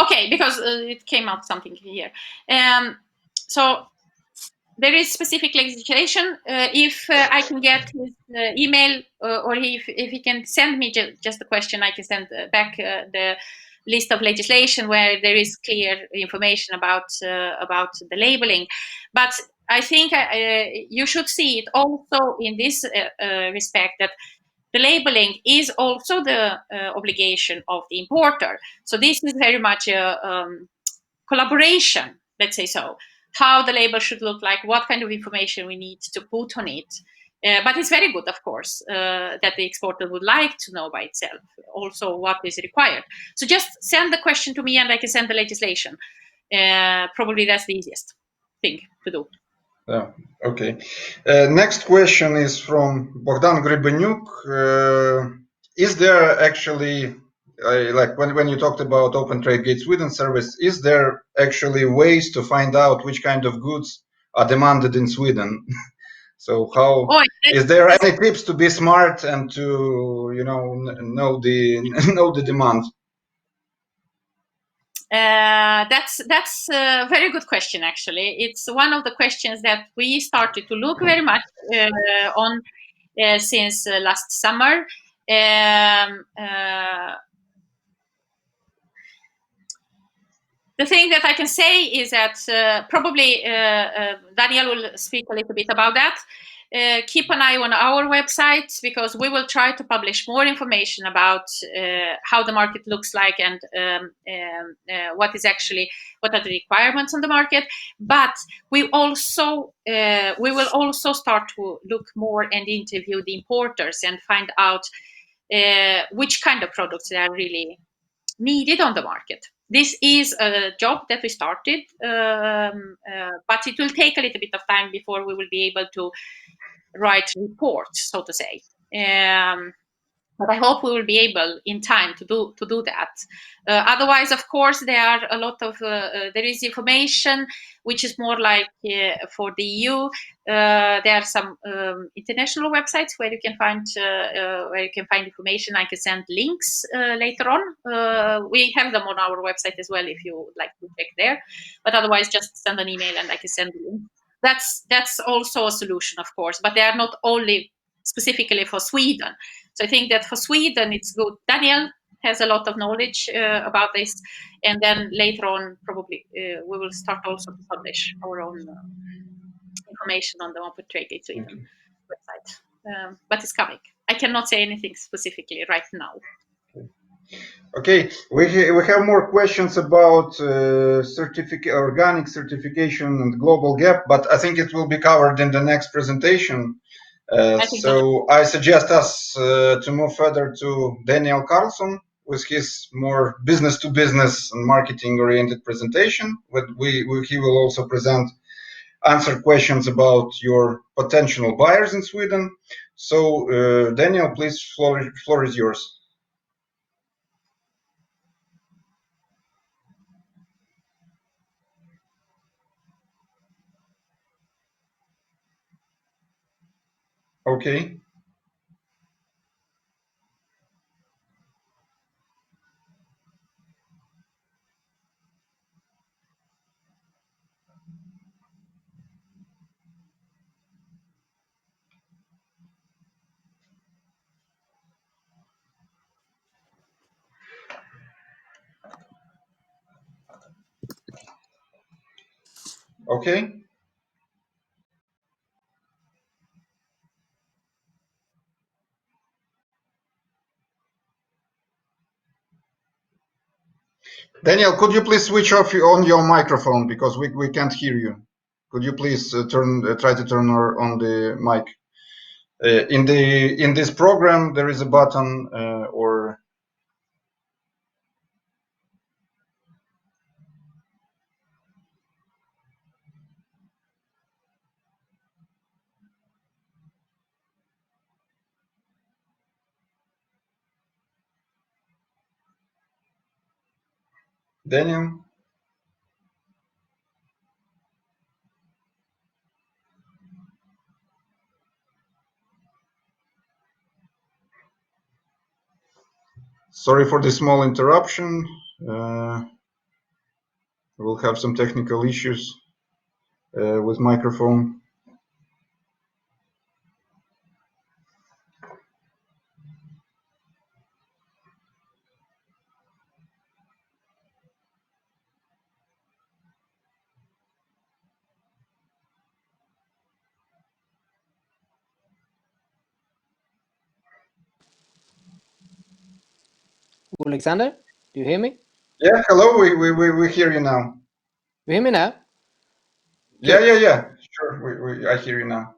B: Okay, because it came out something here. So there is specific legislation. If I can get his email, or if he can send me just the question, I can send back the list of legislation where there is clear information about the labeling. But I think you should see it also in this respect, that the labeling is also the obligation of the importer. So this is very much a collaboration, let's say so. How the label should look like, what kind of information we need to put on it. But it's very good, of course, that the exporter would like to know by itself also what is required. So just send the question to me, and I can send the legislation. Probably that's the easiest thing to do.
A: Yeah. Okay. Next question is from Bogdan Gribenyuk. Is there actually, like when you talked about Open Trade Gate Sweden service, is there actually ways to find out which kind of goods are demanded in Sweden? So how is there any tips to be smart and to know the demand?
B: That's a very good question. Actually, it's one of the questions that we started to look very much on since last summer. The thing that I can say is that probably Daniel will speak a little bit about that. Keep an eye on our website, because we will try to publish more information about how the market looks like, and what are the requirements on the market. But we will also start to look more and interview the importers and find out which kind of products they are really needed on the market. this is a job that we started, but it will take a little bit of time before we will be able to write reports, so to say. But I hope we will be able in time to do that. Otherwise, of course, there are a lot of there is information which is more like for the EU. There are some international websites where you can find information. I can send links later on. We have them on our website as well if you would like to check there. But otherwise, just send an email and I can send the link. That's also a solution, of course, but they are not only specifically for Sweden. So I think that for Sweden, it's good. Daniel has a lot of knowledge about this, and then later on, probably we will start also to publish our own information on the Open Trade Sweden website. But it's coming. I cannot say anything specifically right now.
A: Okay, we have more questions about organic certification and global gap, but I think it will be covered in the next presentation. So I suggest us to move further to Daniel Carlson with his more business-to-business and marketing-oriented presentation. He will also answer questions about your potential buyers in Sweden. So Daniel, please, floor is yours. Okay. Okay. Daniel, could you please switch off on your microphone because we can't hear you. Could you please try to turn on the mic? In this program, there is a button or. Daniel? Sorry for the small interruption. We'll have some technical issues with microphone.
C: Alexander, do you hear me?
A: Yeah, hello, we hear you now.
C: You hear me now?
A: Yeah. Sure, I hear you now.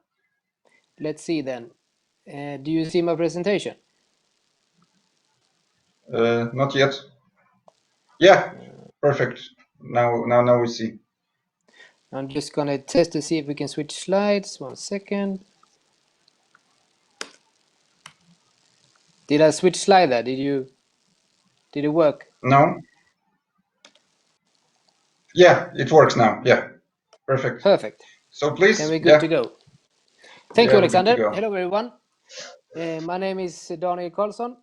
C: Let's see then. Do you see my presentation?
A: Not yet. Yeah, perfect. Now we see.
C: I'm just gonna test to see if we can switch slides. 1 second. Did I switch slide there? Did it work?
A: No? Yeah, it works now. Yeah, perfect.
C: Perfect.
A: So please.
C: Then we're good to go. Thank you,
A: we're good to
C: Alexander.
A: go.
C: Hello, everyone. My name is Daniel Carlson,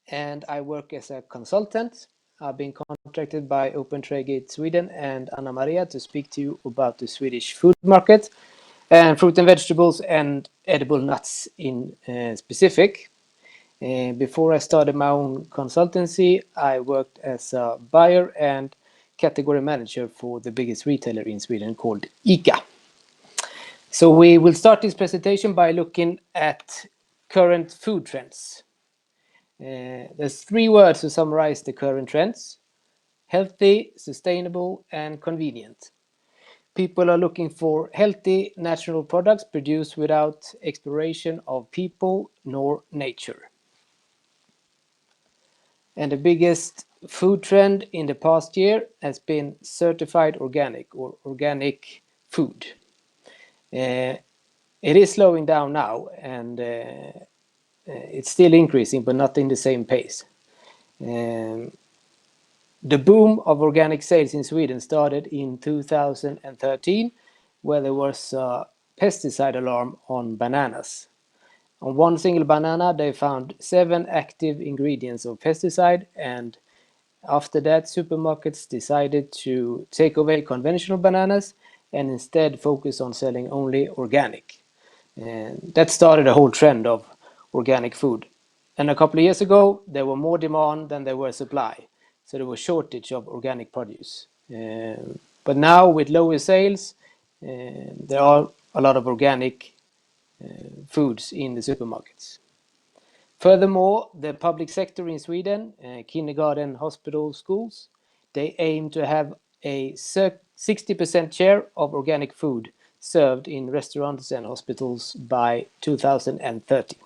C: and I work as a consultant. I've been contracted by Open Trade Sweden and Anna Maria to speak to you about the Swedish food market and fruit and vegetables and edible nuts in specific. Before I started my own consultancy, I worked as a buyer and category manager for the biggest retailer in Sweden called ICA. So we will start this presentation by looking at current food trends. There's 3 words to summarize the current trends: healthy, sustainable, and convenient. People are looking for healthy, natural products produced without exploration of people nor nature. And the biggest food trend in the past year has been certified organic or organic food. It is slowing down now, and it's still increasing, but not in the same pace. The boom of organic sales in Sweden started in 2013, where there was a pesticide alarm on bananas. On one single banana, they found 7 active ingredients of pesticide, and after that, supermarkets decided to take away conventional bananas and instead focus on selling only organic. And that started a whole trend of organic food. And a couple of years ago, there were more demand than there were supply. So there was shortage of organic produce. But now with lower sales, there are a lot of organic foods in the supermarkets. Furthermore, the public sector in Sweden, kindergarten, hospital, schools, they aim to have a 60% share of organic food served in restaurants and hospitals by 2030.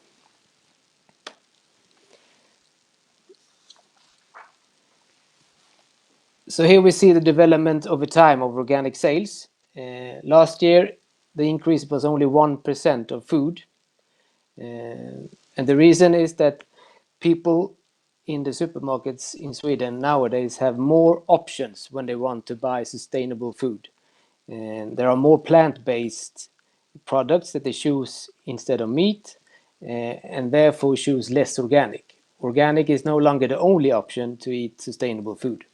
C: So here we see the development over time of organic sales. Last year, the increase was only 1% of food. And the reason is that people in the supermarkets in Sweden nowadays have more options when they want to buy sustainable food. And there are more plant-based products that they choose instead of meat, and therefore choose less organic. Organic is no longer the only option to eat sustainable food.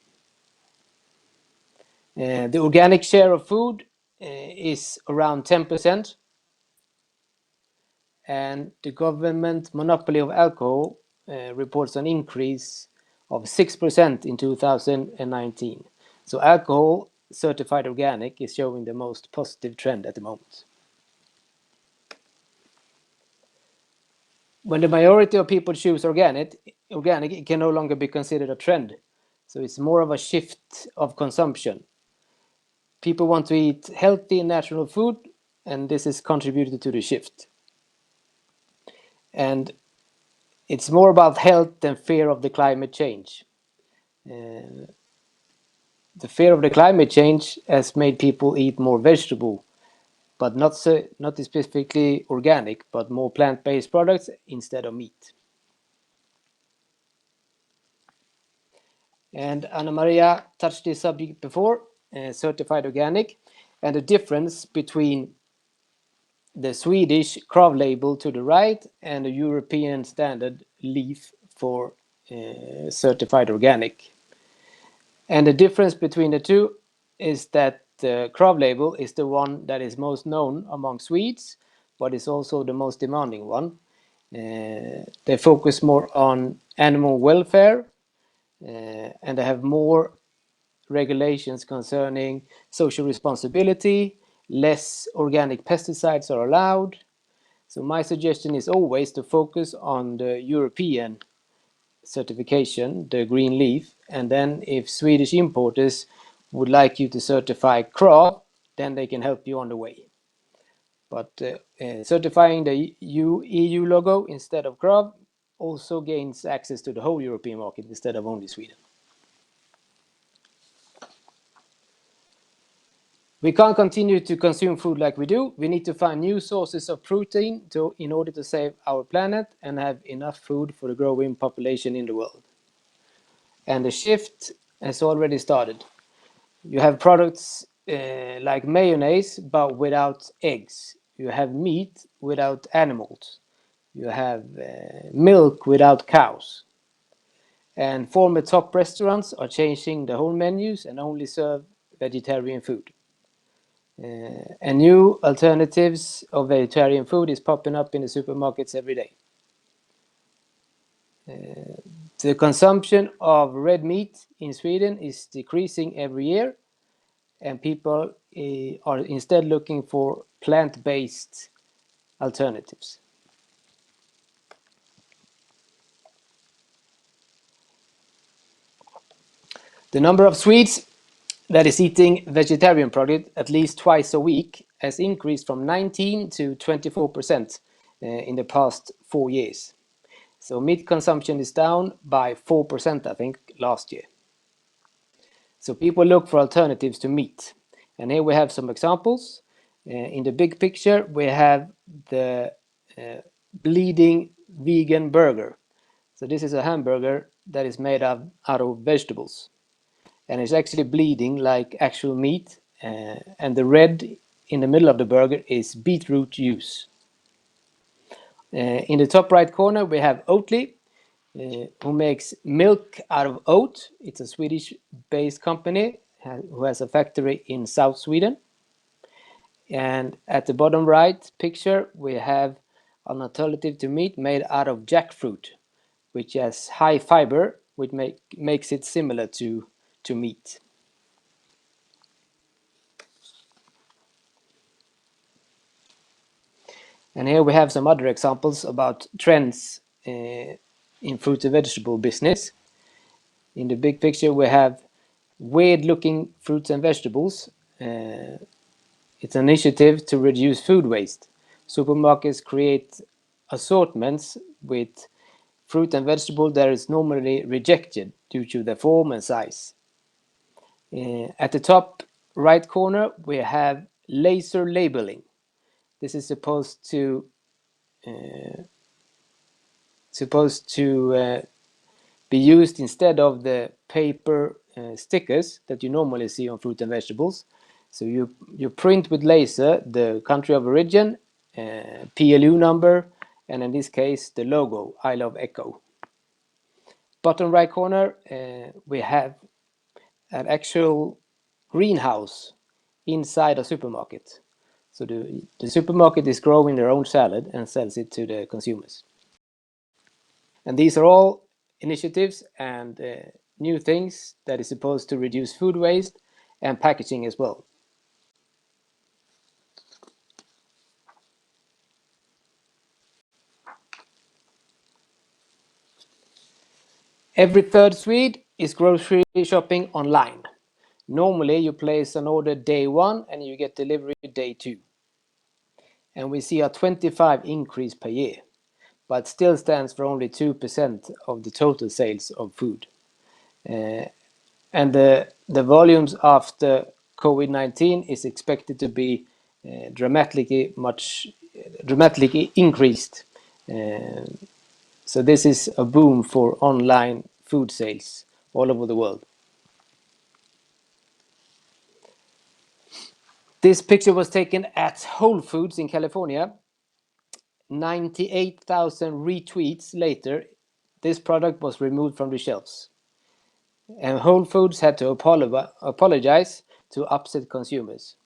C: The organic share of food is around 10%, and the government monopoly of alcohol reports an increase of 6% in 2019. So alcohol certified organic is showing the most positive trend at the moment. When the majority of people choose organic, it can no longer be considered a trend. So it's more of a shift of consumption. People want to eat healthy and natural food, and this is contributed to the shift. And it's more about health than fear of the climate change. The fear of the climate change has made people eat more vegetable, but not specifically organic, but more plant-based products instead of meat. And Anna Maria touched this subject before, certified organic, and the difference between the Swedish Krav label to the right and the European standard leaf for certified organic. And the difference between the two is that the Krav label is the one that is most known among Swedes, but is also the most demanding one. They focus more on animal welfare, and they have more regulations concerning social responsibility. Less organic pesticides are allowed. So my suggestion is always to focus on the European certification, the green leaf, and then if Swedish importers would like you to certify Krav, then they can help you on the way. But certifying the EU logo instead of Krav also gains access to the whole European market instead of only Sweden. We can't continue to consume food like we do. We need to find new sources of protein in order to save our planet and have enough food for the growing population in the world. And the shift has already started. You have products like mayonnaise, but without eggs. You have meat without animals. You have milk without cows. And former top restaurants are changing the whole menus and only serve vegetarian food. And new alternatives of vegetarian food is popping up in the supermarkets every day. The consumption of red meat in Sweden is decreasing every year, and people are instead looking for plant-based alternatives. The number of Swedes that is eating vegetarian product at least twice a week has increased from 19 to 24% in the past 4 years. So meat consumption is down by 4%, I think, last year. So people look for alternatives to meat. And here we have some examples. In the big picture, we have the bleeding vegan burger. So this is a hamburger that is made out of vegetables. And it's actually bleeding like actual meat. And the red in the middle of the burger is beetroot juice. In the top right corner, we have Oatly, who makes milk out of oat. It's a Swedish-based company who has a factory in South Sweden. And at the bottom right picture, we have an alternative to meat made out of jackfruit, which has high fiber, which makes it similar to meat. And here we have some other examples about trends in fruit and vegetable business. In the big picture, we have weird-looking fruits and vegetables. It's an initiative to reduce food waste. Supermarkets create assortments with fruit and vegetable that is normally rejected due to their form and size. At the top right corner, we have laser labeling. This is supposed to be used instead of the paper stickers that you normally see on fruit and vegetables. So you print with laser the country of origin, PLU number, and in this case the logo, I love Echo. Bottom right corner, we have an actual greenhouse inside a supermarket. So the supermarket is growing their own salad and sells it to the consumers. And these are all initiatives and new things that is supposed to reduce food waste and packaging as well. Every third Swede is grocery shopping online. Normally you place an order day 1 and you get delivery day 2. And we see a 25 increase per year, but still stands for only 2% of the total sales of food. And the volumes after COVID-19 is expected to be dramatically increased. So this is a boom for online food sales all over the world. This picture was taken at Whole Foods in California. 98,000 retweets later, this product was removed from the shelves. And Whole Foods had to apologize to upset consumers.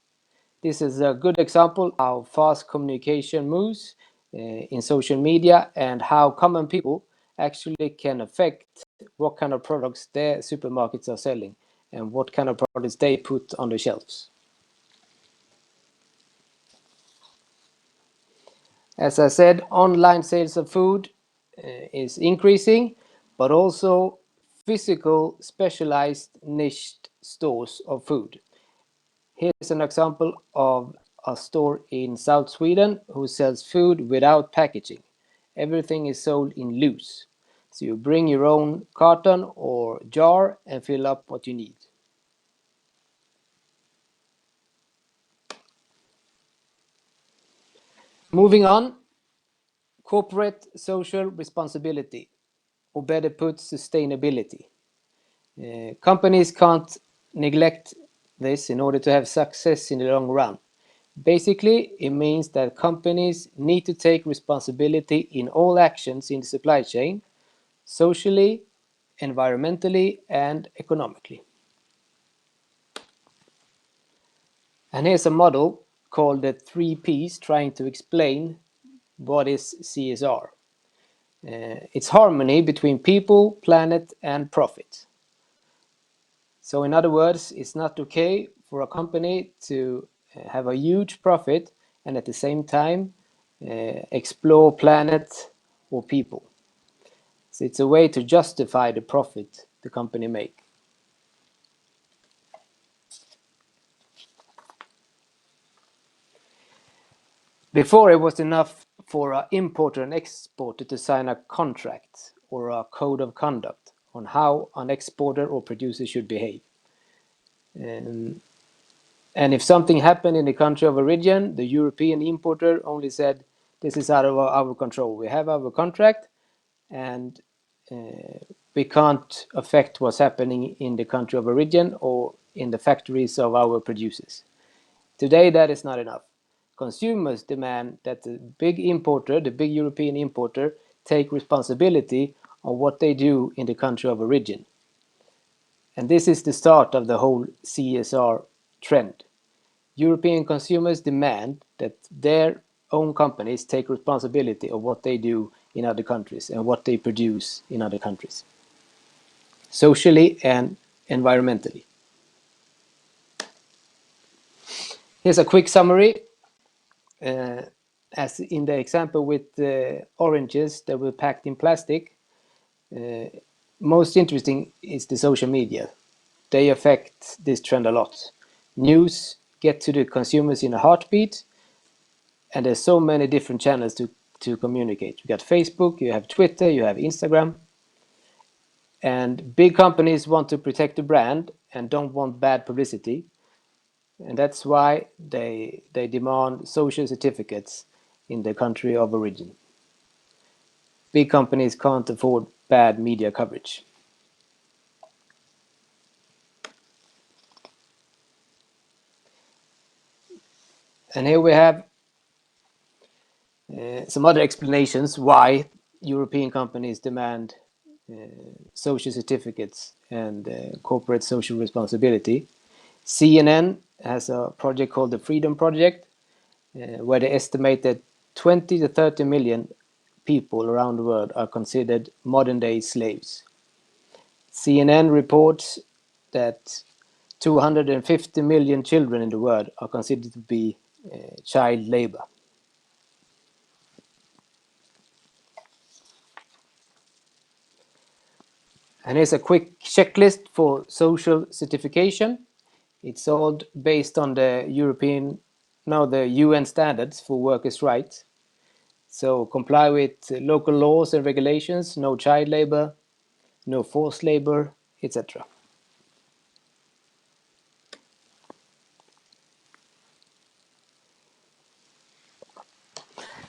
C: This is a good example of how fast communication moves in social media and how common people actually can affect what kind of products their supermarkets are selling and what kind of products they put on the shelves. As I said, online sales of food is increasing, but also physical specialized niched stores of food. Here's an example of a store in South Sweden who sells food without packaging. Everything is sold in loose. So you bring your own carton or jar and fill up what you need. Moving on, corporate social responsibility, or better put, sustainability. Companies can't neglect this in order to have success in the long run. Basically, it means that companies need to take responsibility in all actions in the supply chain, socially, environmentally, and economically. And here's a model called the 3Ps trying to explain what is CSR. It's harmony between people, planet, and profit. So in other words, it's not okay for a company to have a huge profit and at the same time explore planet or people. So it's a way to justify the profit the company make. Before, it was enough for an importer and exporter to sign a contract or a code of conduct on how an exporter or producer should behave. And if something happened in the country of origin, the European importer only said, this is out of our control. We have our contract, and we can't affect what's happening in the country of origin or in the factories of our producers. Today, that is not enough. Consumers demand that the big importer, the big European importer, take responsibility on what they do in the country of origin. And this is the start of the whole CSR trend. European consumers demand that their own companies take responsibility of what they do in other countries and what they produce in other countries, socially and environmentally. Here's a quick summary. As in the example with the oranges that were packed in plastic, most interesting is the social media. They affect this trend a lot. News get to the consumers in a heartbeat, and there's so many different channels to communicate. You got Facebook, you have Twitter, you have Instagram, and big companies want to protect the brand and don't want bad publicity, and that's why they demand social certificates in the country of origin. Big companies can't afford bad media coverage. And here we have some other explanations why European companies demand social certificates and corporate social responsibility. CNN has a project called the Freedom Project, where they estimate that 20 to 30 million people around the world are considered modern-day slaves. CNN reports that 250 million children in the world are considered to be child labor. And here's a quick checklist for social certification. It's all based on the the UN standards for workers' rights. So comply with local laws and regulations, no child labor, no forced labor, etc.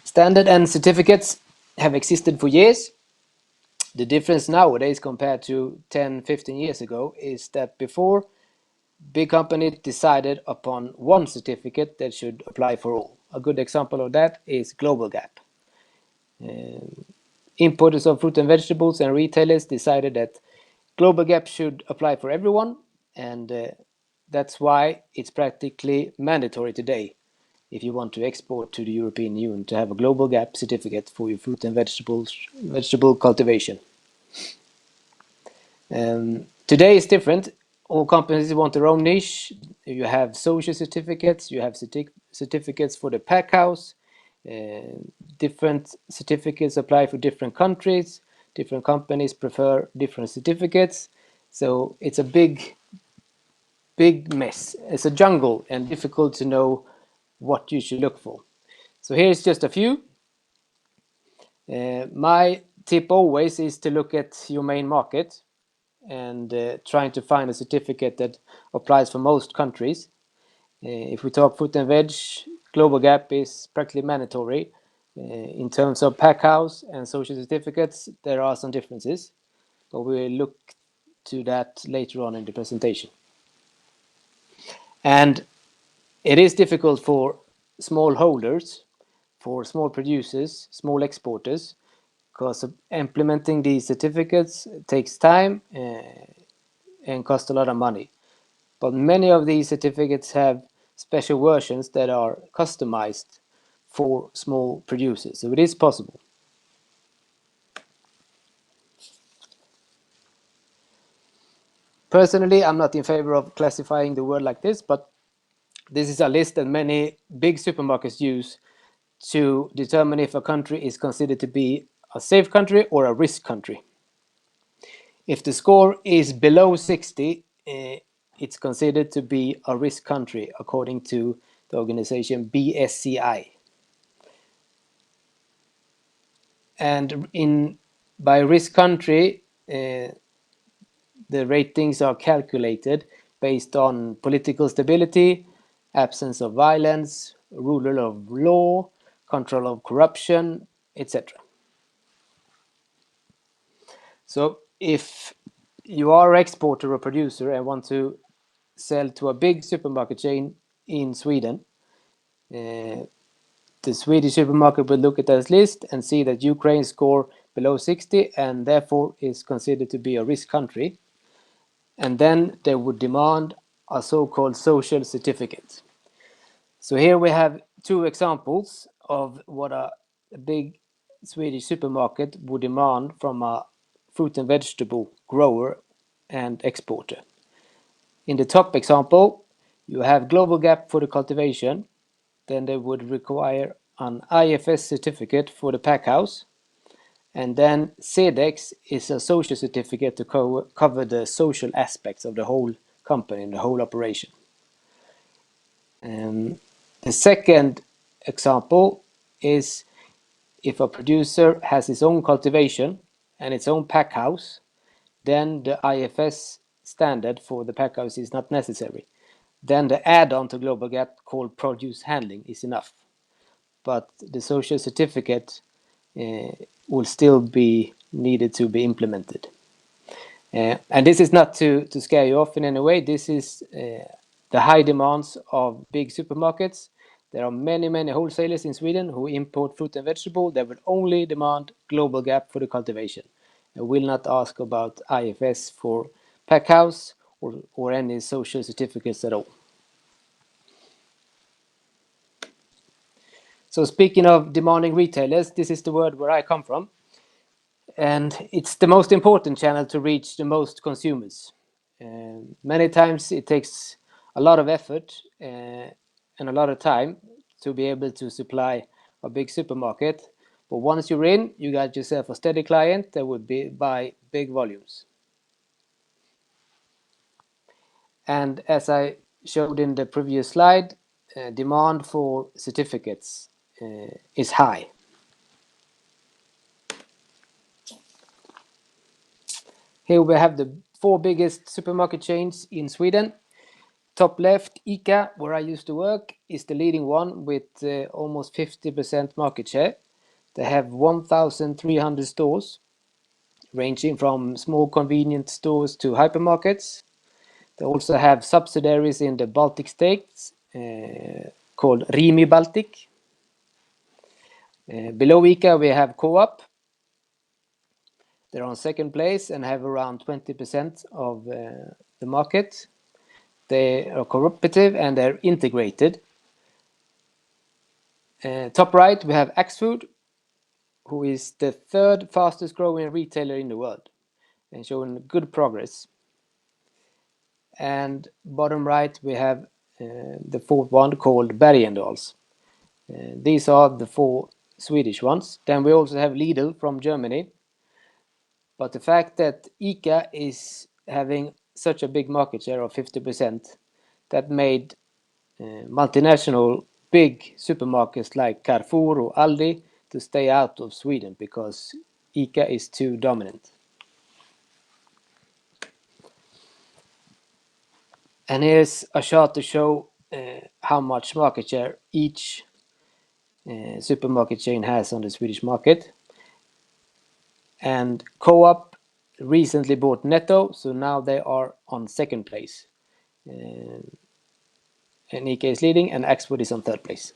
C: Standard and certificates have existed for years. The difference nowadays compared to 10, 15 years ago is that before, big companies decided upon one certificate that should apply for all. A good example of that is Global Gap. Importers of fruit and vegetables and retailers decided that Global Gap should apply for everyone, and that's why it's practically mandatory today if you want to export to the European Union to have a Global Gap certificate for your fruit and vegetable cultivation. Today is different. All companies want their own niche. You have social certificates, you have certificates for the pack house, different certificates apply for different countries, different companies prefer different certificates. So it's a big mess. It's a jungle and difficult to know what you should look for. So here's just a few. My tip always is to look at your main market and trying to find a certificate that applies for most countries. If we talk fruit and veg, Global Gap is practically mandatory. In terms of pack house and social certificates, there are some differences, but we'll look to that later on in the presentation. And it is difficult for small holders, for small producers, small exporters, because implementing these certificates takes time and costs a lot of money. But many of these certificates have special versions that are customized for small producers, so it is possible. Personally, I'm not in favor of classifying the world like this, but this is a list that many big supermarkets use to determine if a country is considered to be a safe country or a risk country. If the score is below 60, it's considered to be a risk country according to the organization BSCI. And by risk country, the ratings are calculated based on political stability, absence of violence, rule of law, control of corruption, etc. So if you are an exporter or producer and want to sell to a big supermarket chain in Sweden, the Swedish supermarket will look at this list and see that Ukraine score below 60 and therefore is considered to be a risk country. And then they would demand a so-called social certificate. So here we have two examples of what a big Swedish supermarket would demand from a fruit and vegetable grower and exporter. In the top example, you have global gap for the cultivation. Then they would require an IFS certificate for the pack house. And then CEDEX is a social certificate to cover the social aspects of the whole company and the whole operation. The second example is if a producer has his own cultivation and its own pack house, then the IFS standard for the pack house is not necessary. Then the add-on to Global Gap called produce handling is enough. But the social certificate will still be needed to be implemented. And this is not to scare you off in any way. This is the high demands of big supermarkets. There are many, many wholesalers in Sweden who import fruit and vegetable. They will only demand global gap for the cultivation and will not ask about IFS for pack house or any social certificates at all. So speaking of demanding retailers, this is the word where I come from. And it's the most important channel to reach the most consumers. Many times it takes a lot of effort and a lot of time to be able to supply a big supermarket. But once you're in, you got yourself a steady client that would buy big volumes. And as I showed in the previous slide, demand for certificates is high. Here we have the 4 biggest supermarket chains in Sweden. Top left, ICA, where I used to work, is the leading one with almost 50% market share. They have 1,300 stores, ranging from small convenience stores to hypermarkets. They also have subsidiaries in the Baltic states called Rimi Baltic. Below ICA we have Co-op. They're on second place and have around 20% of the market. They are cooperative and they're integrated. Top right we have Axfood, who is the 3rd fastest growing retailer in the world and showing good progress. And bottom right we have the 4th one called Bergendahls. These are the 4 Swedish ones. Then we also have Lidl from Germany. But the fact that ICA is having such a big market share of 50%, that made multinational big supermarkets like Carrefour or Aldi to stay out of Sweden because ICA is too dominant. And here's a chart to show how much market share each supermarket chain has on the Swedish market. And Co-op recently bought Netto, so now they are on second place. And ICA is leading and Axfood is on third place.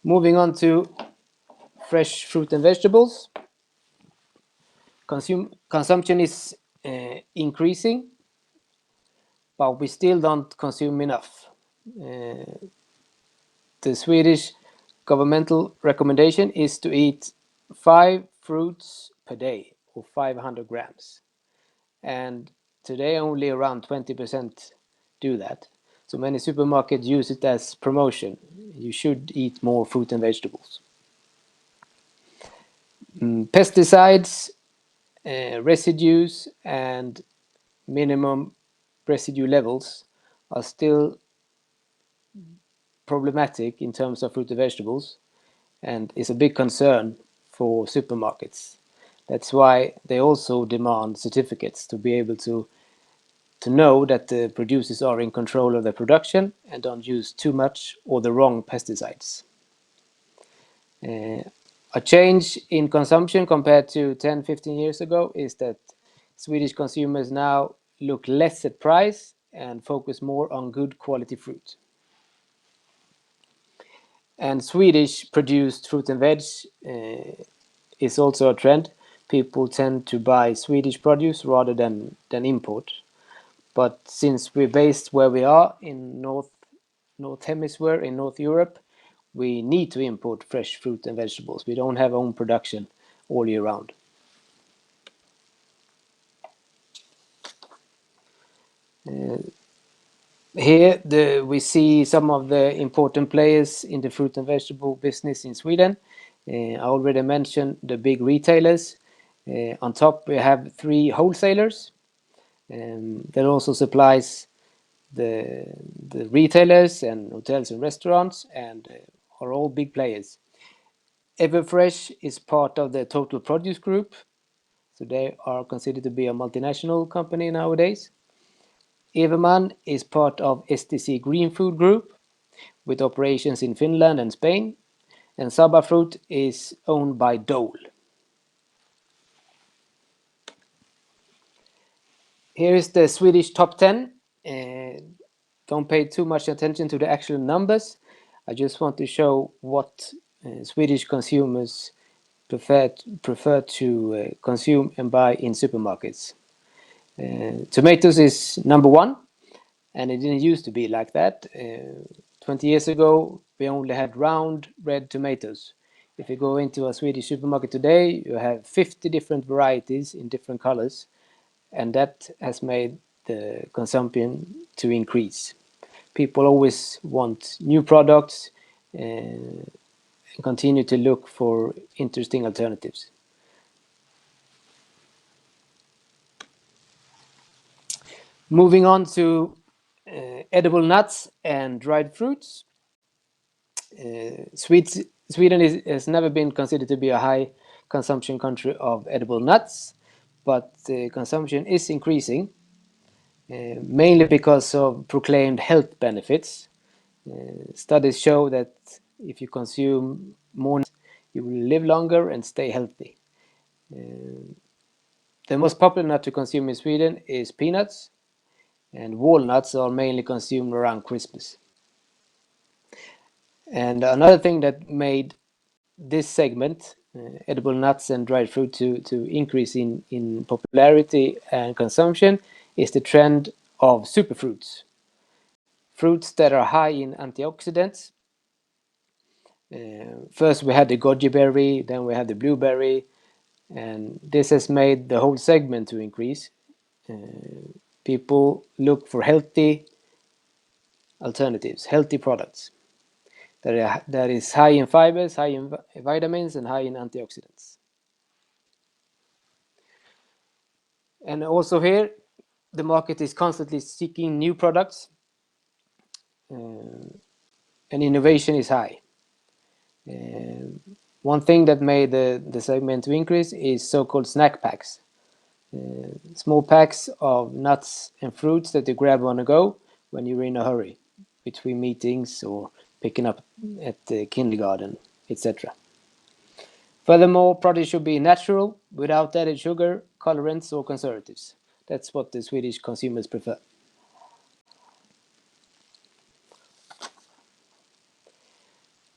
C: Moving on to fresh fruit and vegetables. Consumption is increasing, but we still don't consume enough. The Swedish governmental recommendation is to eat 5 fruits per day or 500 grams. And today only around 20% do that. So many supermarkets use it as promotion. You should eat more fruit and vegetables. Pesticides, residues and minimum residue levels are still problematic in terms of fruit and vegetables and is a big concern for supermarkets. That's why they also demand certificates to be able to know that the producers are in control of their production and don't use too much or the wrong pesticides. A change in consumption compared to 10-15 years ago is that Swedish consumers now look less at price and focus more on good quality fruit. And Swedish produced fruit and veg is also a trend. People tend to buy Swedish produce rather than import. But since we're based where we are in North Hemisphere, in North Europe, we need to import fresh fruit and vegetables. We don't have own production all year round. Here we see some of the important players in the fruit and vegetable business in Sweden. I already mentioned the big retailers. On top we have 3 wholesalers that also supplies the retailers and hotels and restaurants, and are all big players. Everfresh is part of the Total Produce Group, so they are considered to be a multinational company nowadays. Everman is part of STC Green Food Group with operations in Finland and Spain, and Saba Fruit is owned by Dole. Here is the Swedish top 10. Don't pay too much attention to the actual numbers. I just want to show what Swedish consumers prefer to consume and buy in supermarkets. Tomatoes is number 1, and it didn't used to be like that. 20 years ago, we only had round red tomatoes. If you go into a Swedish supermarket today, you have 50 different varieties in different colors, and that has made the consumption to increase. People always want new products and continue to look for interesting alternatives. Moving on to edible nuts and dried fruits. Sweden has never been considered to be a high consumption country of edible nuts, but the consumption is increasing, mainly because of proclaimed health benefits. Studies show that if you consume more nuts, you will live longer and stay healthy. The most popular nut to consume in Sweden is peanuts, and walnuts are mainly consumed around Christmas. And another thing that made this segment, edible nuts and dried fruit, to increase in popularity and consumption is the trend of superfruits. Fruits that are high in antioxidants. First we had the goji berry, then we had the blueberry, and this has made the whole segment to increase. People look for healthy alternatives, healthy products that is high in fibers, high in vitamins, and high in antioxidants. And also here, the market is constantly seeking new products, and innovation is high. One thing that made the segment to increase is so-called snack packs. Small packs of nuts and fruits that you grab on the go when you're in a hurry, between meetings or picking up at the kindergarten, etc. Furthermore, produce should be natural, without added sugar, colorants or conservatives. That's what the Swedish consumers prefer.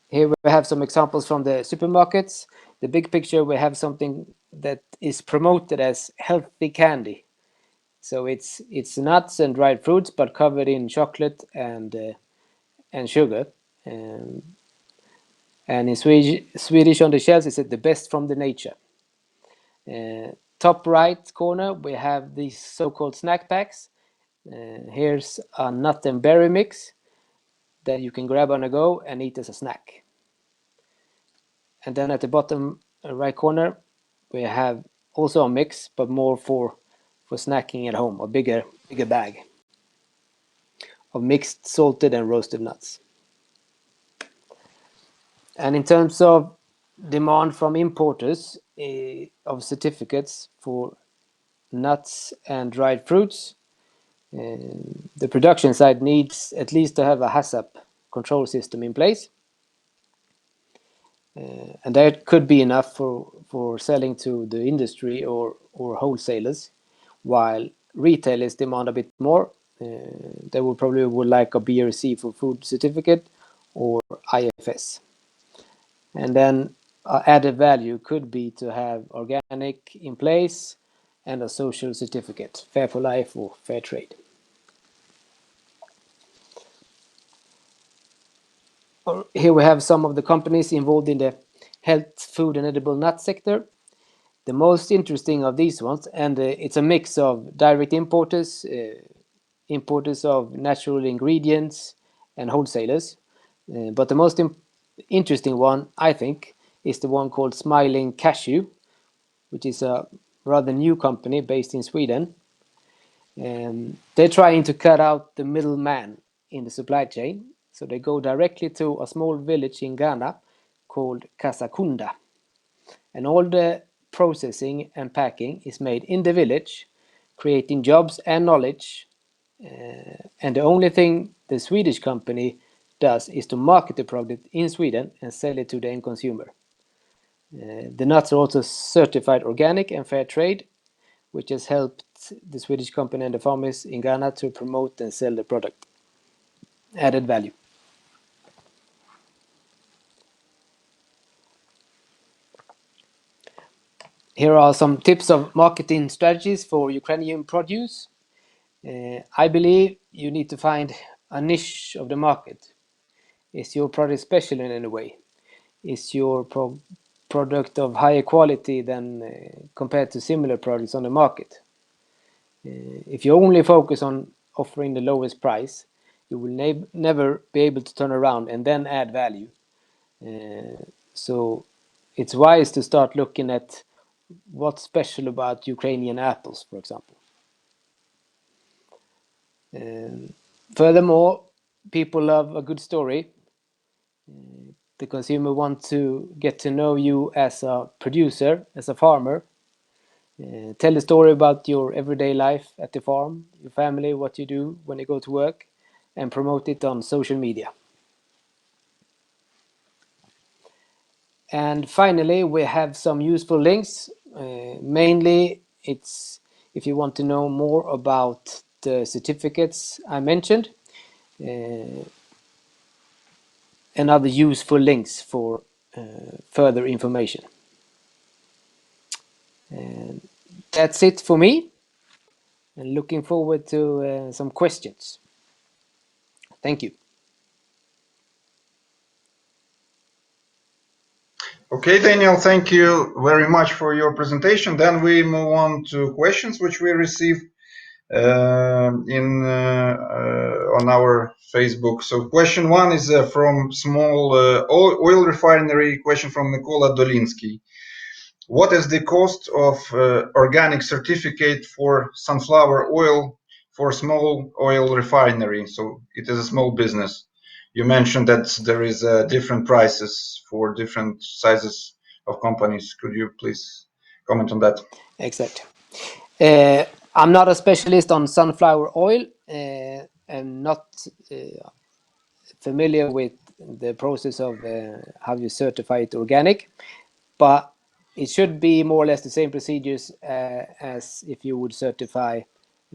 C: Here we have some examples from the supermarkets. The big picture, we have something that is promoted as healthy candy. So it's nuts and dried fruits, but covered in chocolate and sugar. And in Swedish on the shelves, it said the best from the nature. Top right corner, we have these so-called snack packs. Here's a nut and berry mix that you can grab on the go and eat as a snack. And then at the bottom right corner, we have also a mix, but more for snacking at home, a bigger bag of mixed salted and roasted nuts. And in terms of demand from importers of certificates for nuts and dried fruits. The production side needs at least to have a HACCP control system in place. And that could be enough for selling to the industry or wholesalers, while retailers demand a bit more. They would probably like a BRC for food certificate or IFS. And then added value could be to have organic in place and a social certificate, Fair for Life or Fair Trade. Here we have some of the companies involved in the health, food and edible nut sector. The most interesting of these ones, and it's a mix of direct importers, importers of natural ingredients and wholesalers. But the most interesting one, I think, is the one called Smiling Cashew, which is a rather new company based in Sweden. They're trying to cut out the middleman in the supply chain. So they go directly to a small village in Ghana called Kasakunda. And all the processing and packing is made in the village, creating jobs and knowledge. And the only thing the Swedish company does is to market the product in Sweden and sell it to the end consumer. The nuts are also certified organic and fair trade, which has helped the Swedish company and the farmers in Ghana to promote and sell the product. Added value. Here are some tips of marketing strategies for Ukrainian produce. I believe you need to find a niche of the market. Is your product special in any way? Is your product of higher quality than compared to similar products on the market? If you only focus on offering the lowest price, you will never be able to turn around and then add value. So it's wise to start looking at what's special about Ukrainian apples, for example. Furthermore, people love a good story. The consumer wants to get to know you as a producer, as a farmer. Tell a story about your everyday life at the farm, your family, what you do when you go to work, and promote it on social media. And finally, we have some useful links. Mainly, it's if you want to know more about the certificates I mentioned, and other useful links for further information. And that's it for me. And looking forward to some questions. Thank you.
A: Okay, Daniel, thank you very much for your presentation. Then we move on to questions which we received on our Facebook. So question one is from small oil refinery, question from Nikola Dolinsky. What is the cost of organic certificate for sunflower oil for small oil refinery? So it is a small business. You mentioned that there is different prices for different sizes of companies. Could you please comment on that?
C: Exactly. I'm not a specialist on sunflower oil and not familiar with the process of how you certify it organic, but it should be more or less the same procedures as if you would certify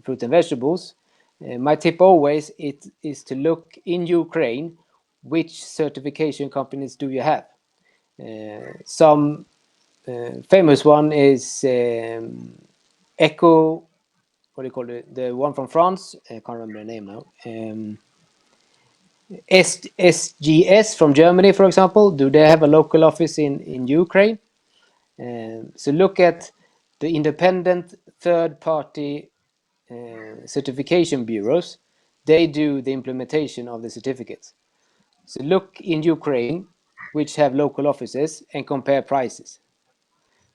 C: fruit and vegetables. My tip always is to look in Ukraine, which certification companies do you have. Some famous one is Eco, what do you call it? The one from France. I can't remember the name now. SGS from Germany, for example. Do they have a local office in Ukraine? So look at the independent third-party certification bureaus. They do the implementation of the certificates. So look in Ukraine, which have local offices, and compare prices.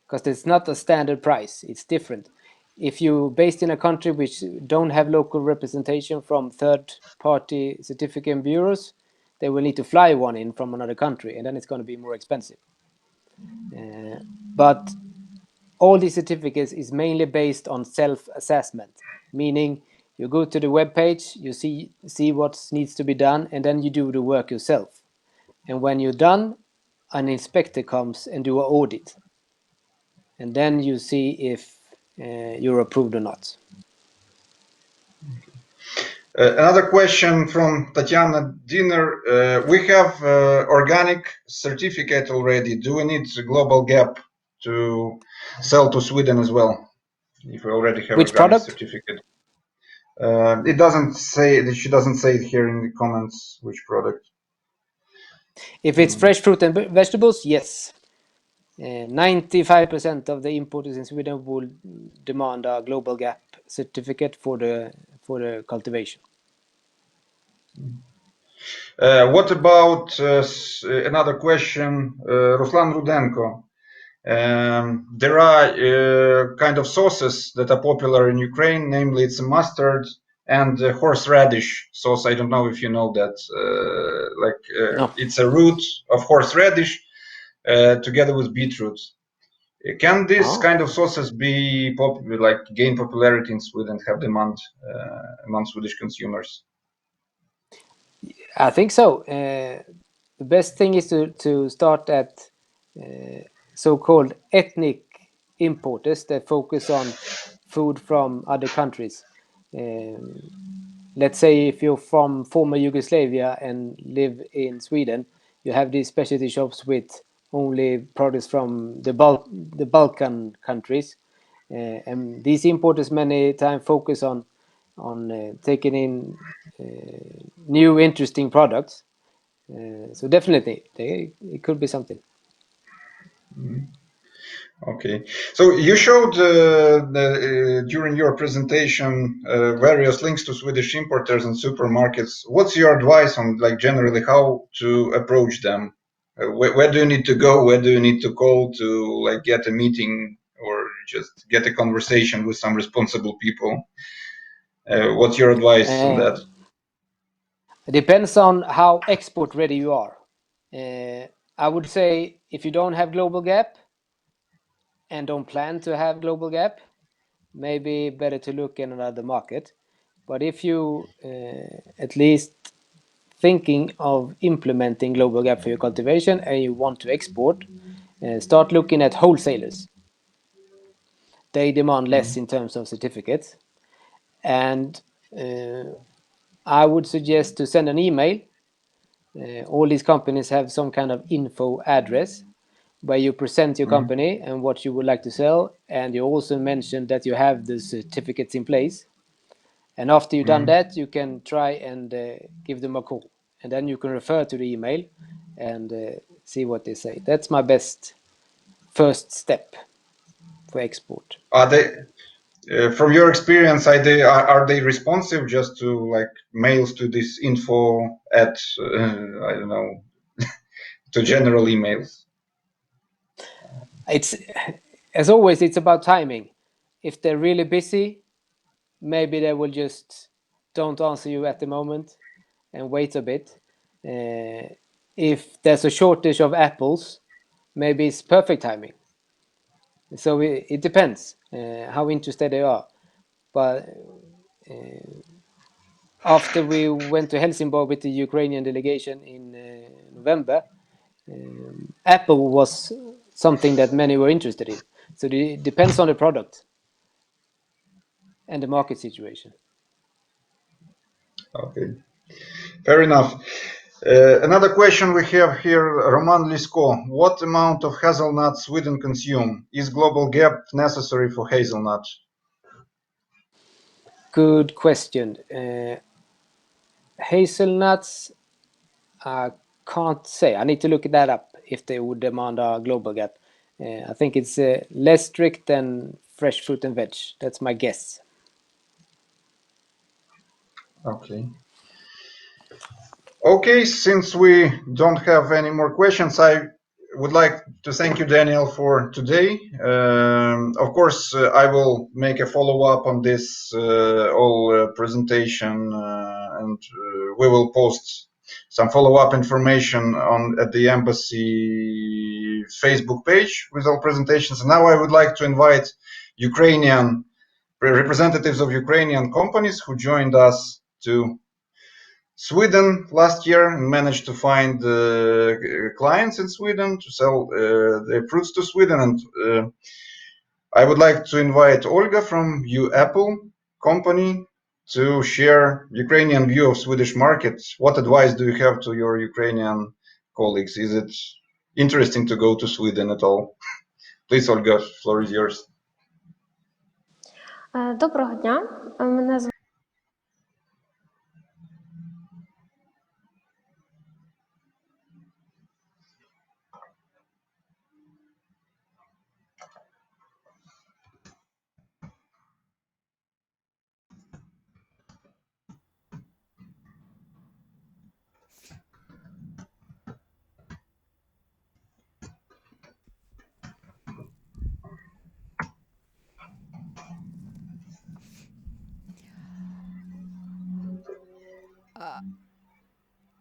C: Because it's not a standard price, it's different. If you're based in a country which don't have local representation from third-party certificate bureaus, they will need to fly one in from another country, and then it's going to be more expensive. But all these certificates is mainly based on self-assessment, meaning you go to the web page, you see what needs to be done, and then you do the work yourself. And when you're done, an inspector comes and do an audit, and then you see if you're approved or not.
A: Another question from Tatiana Diner. We have organic certificate already. Do we need a global gap to sell to Sweden as well? If we already have
C: Which
A: organic
C: product?
A: certificate. It doesn't say, she doesn't say it here in the comments which product.
C: If it's fresh fruit and vegetables, yes. 95% of the importers in Sweden will demand a global gap certificate for the cultivation.
A: What about another question, Ruslan Rudenko? There are kind of sauces that are popular in Ukraine, namely it's mustard and horseradish sauce. I don't know if you know that.
C: No.
A: It's a root of horseradish together with beetroot. Can this kind of sauces be gain popularity in Sweden, have demand among Swedish consumers?
C: I think so. The best thing is to start at so-called ethnic importers that focus on food from other countries. Let's say if you're from former Yugoslavia and live in Sweden, you have these specialty shops with only products from the Balkan countries, and these importers many times focus on taking in new interesting products. So definitely, it could be something.
A: Okay, so you showed during your presentation various links to Swedish importers and supermarkets. What's your advice on generally how to approach them? Where do you need to go? Where do you need to call to get a meeting or just get a conversation with some responsible people? What's your advice on that?
C: It depends on how export ready you are. I would say if you don't have global gap and don't plan to have global gap, maybe better to look in another market. But if you at least thinking of implementing global gap for your cultivation and you want to export, start looking at wholesalers. They demand less in terms of certificates. And I would suggest to send an email. All these companies have some kind of info address where you present your company and what you would like to sell, and you also mention that you have the certificates in place. And after you've done that, you can try and give them a call, and then you can refer to the email and see what they say. That's my best first step for export.
A: Are they, from your experience, are they responsive just to mails to this info at I don't know to general emails?
C: It's as always, it's about timing. If they're really busy, maybe they will just don't answer you at the moment and wait a bit. If there's a shortage of apples, maybe it's perfect timing. So it depends how interested they are. But after we went to Helsingborg with the Ukrainian delegation in November, Apple was something that many were interested in. So it depends on the product and the market situation.
A: Okay, fair enough. Another question we have here, Roman Lisko. What amount of hazelnut Sweden consume? Is global gap necessary for hazelnut?
C: Good question. Hazelnuts, I can't say. I need to look that up if they would demand a global gap. I think it's less strict than fresh fruit and veg. That's my guess.
A: Okay. Okay, since we don't have any more questions, I would like to thank you, Daniel, for today. Of course, I will make a follow-up on this whole presentation, and we will post some follow-up information at the embassy Facebook page with our presentations. And now I would like to invite Ukrainian representatives of Ukrainian companies who joined us to Sweden last year and managed to find clients in Sweden to sell their fruits to Sweden. And I would like to invite Olga from Apple company to share Ukrainian view of Swedish markets. What advice do you have to your Ukrainian colleagues? Is it interesting to go to Sweden at all? Please, Olga, floor is yours.
D: Доброго дня. Мене звати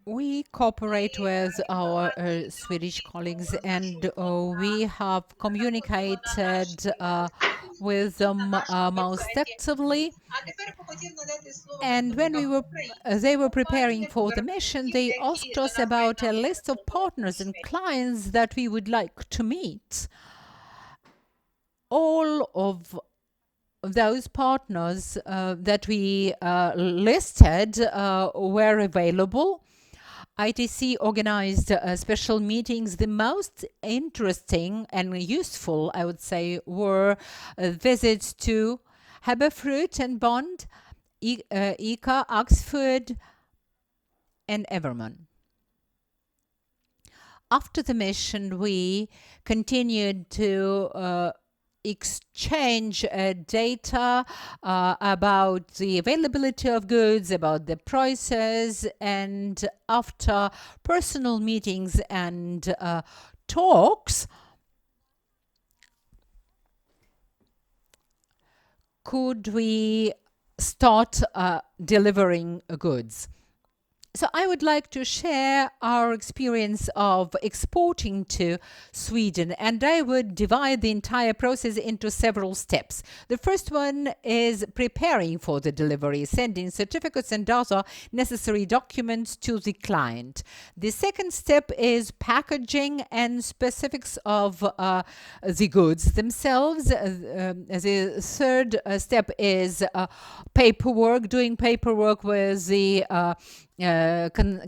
E: We cooperate with our Swedish colleagues, and we have communicated with them most actively. And when they were preparing for the mission, they asked us about a list of partners and clients that we would like to meet. All of those partners that we listed were available. ITC organized special meetings. The most interesting and useful, I would say, were visits to Haberfruit and Bond, ICA, Oxford, and Everman. After the mission, we continued to exchange data about the availability of goods, about the prices, and after personal meetings and talks, could we start delivering goods. So I would like to share our experience of exporting to Sweden, and I would divide the entire process into several steps. The first one is preparing for the delivery, sending certificates and other necessary documents to the client. The second step is packaging and specifics of the goods themselves. The third step is paperwork, doing paperwork with the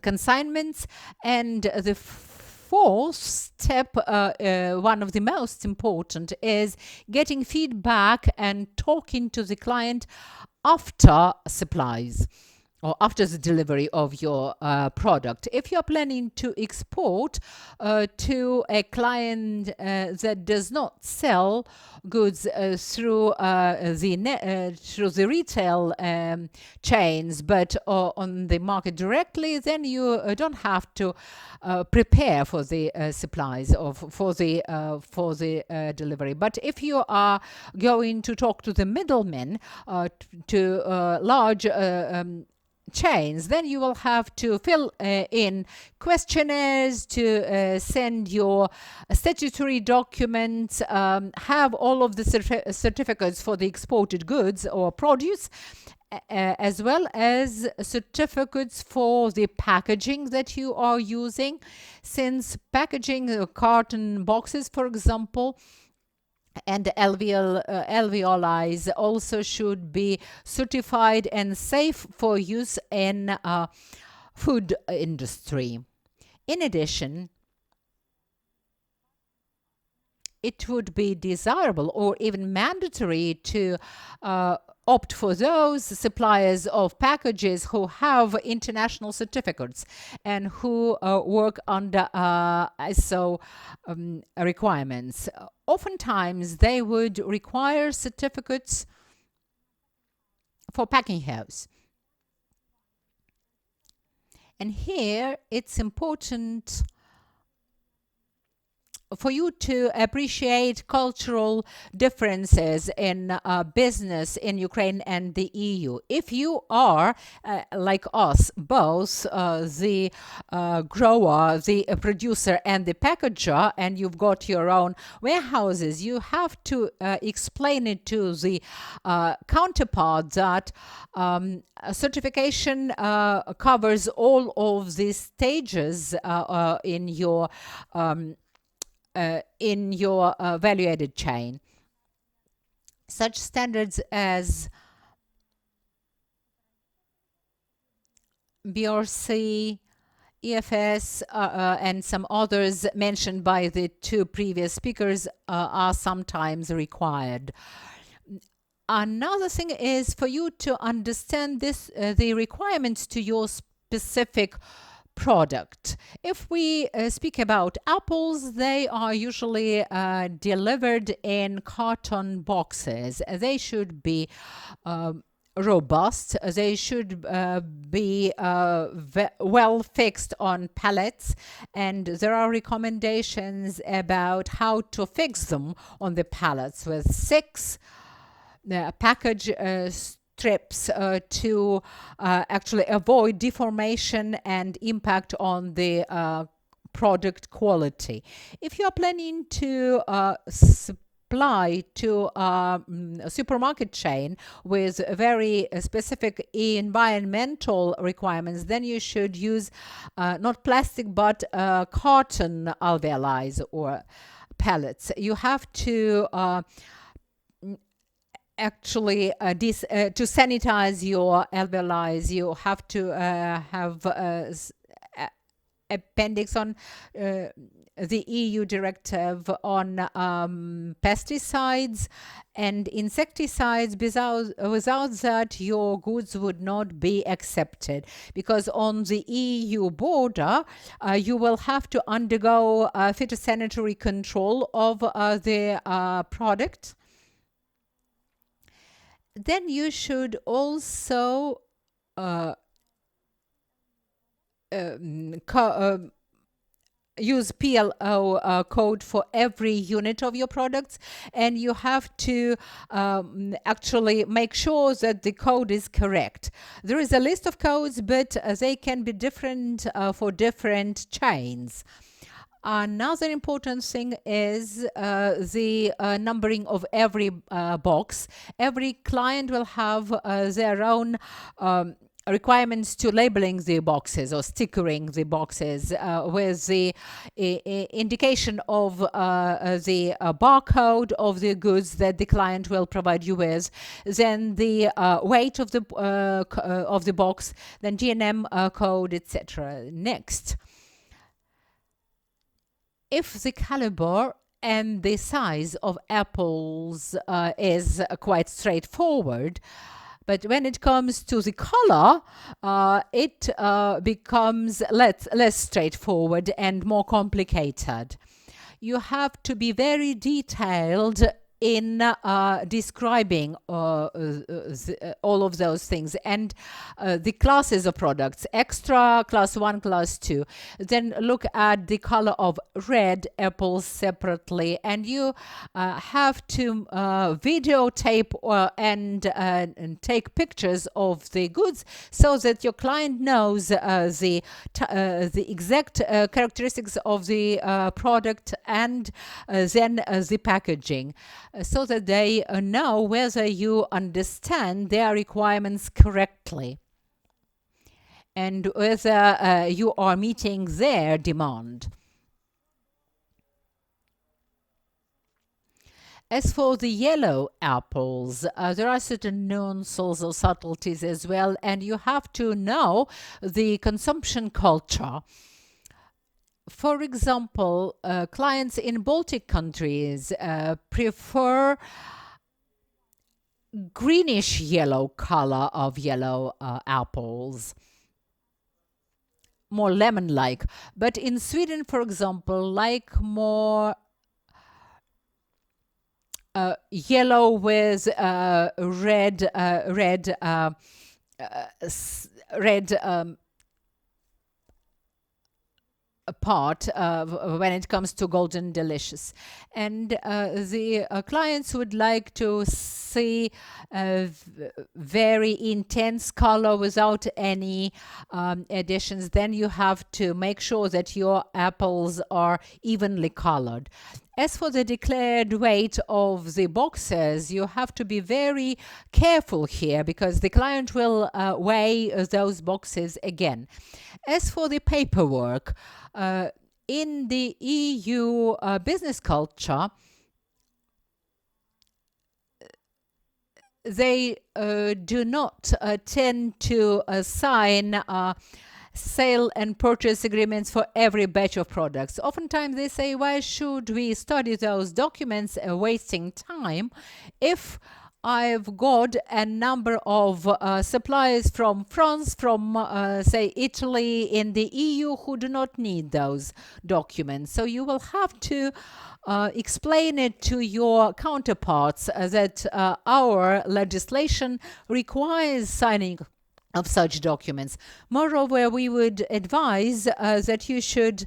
E: consignments, and the fourth step, one of the most important, is getting feedback and talking to the client after supplies or after the delivery of your product. If you're planning to export to a client that does not sell goods through the retail chains, but on the market directly, then you don't have to prepare for the supplies or for the delivery. But if you are going to talk to the middlemen, to large chains, then you will have to fill in questionnaires, to send your statutory documents, have all of the certificates for the exported goods or produce, as well as certificates for the packaging that you are using, since packaging carton boxes, for example, and alveoli also should be certified and safe for use in food industry. In addition, it would be desirable or even mandatory to opt for those suppliers of packages who have international certificates and who work under ISO requirements. Oftentimes, they would require certificates for packing house. And here, it's important for you to appreciate cultural differences in business in Ukraine and the EU. If you are, like us, both the grower, the producer, and the packager, and you've got your own warehouses, you have to explain it to the counterpart that certification covers all of the stages in your value-added chain. Such standards as BRC, EFS, and some others mentioned by the two previous speakers are sometimes required. Another thing is for you to understand the requirements to your specific product. If we speak about apples, they are usually delivered in carton boxes. They should be robust. They should be well fixed on pallets, and there are recommendations about how to fix them on the pallets with 6 package strips to actually avoid deformation and impact on the product quality. If you are planning to supply to a supermarket chain with very specific environmental requirements, then you should use not plastic but carton alveoli or pellets. You have to actually to sanitize your alveoli, you have to have appendix on the EU directive on pesticides and insecticides. Without that, your goods would not be accepted, because on the EU border, you will have to undergo phytosanitary control of the product. Then you should also use PLO code for every unit of your products, and you have to actually make sure that the code is correct. There is a list of codes, but they can be different for different chains. Another important thing is the numbering of every box. Every client will have their own requirements to labeling the boxes or stickering the boxes with the indication of the barcode of the goods that the client will provide you with, then the weight of the box, then GNM code, etc. Next, if the caliber and the size of apples is quite straightforward, but when it comes to the color, it becomes less straightforward and more complicated. You have to be very detailed in describing all of those things, and the classes of products, extra, class 1, class 2. Then look at the color of red apples separately, and you have to videotape and take pictures of the goods so that your client knows the exact characteristics of the product, and then the packaging, so that they know whether you understand their requirements correctly and whether you are meeting their demand. As for the yellow apples, there are certain nuances or subtleties as well, and you have to know the consumption culture. For example, clients in Baltic countries prefer greenish yellow color of yellow apples, more lemon-like. But in Sweden, for example, like more yellow with red part when it comes to Golden Delicious. And the clients would like to see very intense color without any additions. Then you have to make sure that your apples are evenly colored. As for the declared weight of the boxes, you have to be very careful here because the client will weigh those boxes again. As for the paperwork, in the EU business culture, they do not tend to sign sale and purchase agreements for every batch of products. Oftentimes they say, why should we study those documents, wasting time, if I've got a number of suppliers from France, from say Italy, in the EU who do not need those documents. So you will have to explain it to your counterparts that our legislation requires signing of such documents. Moreover, we would advise that you should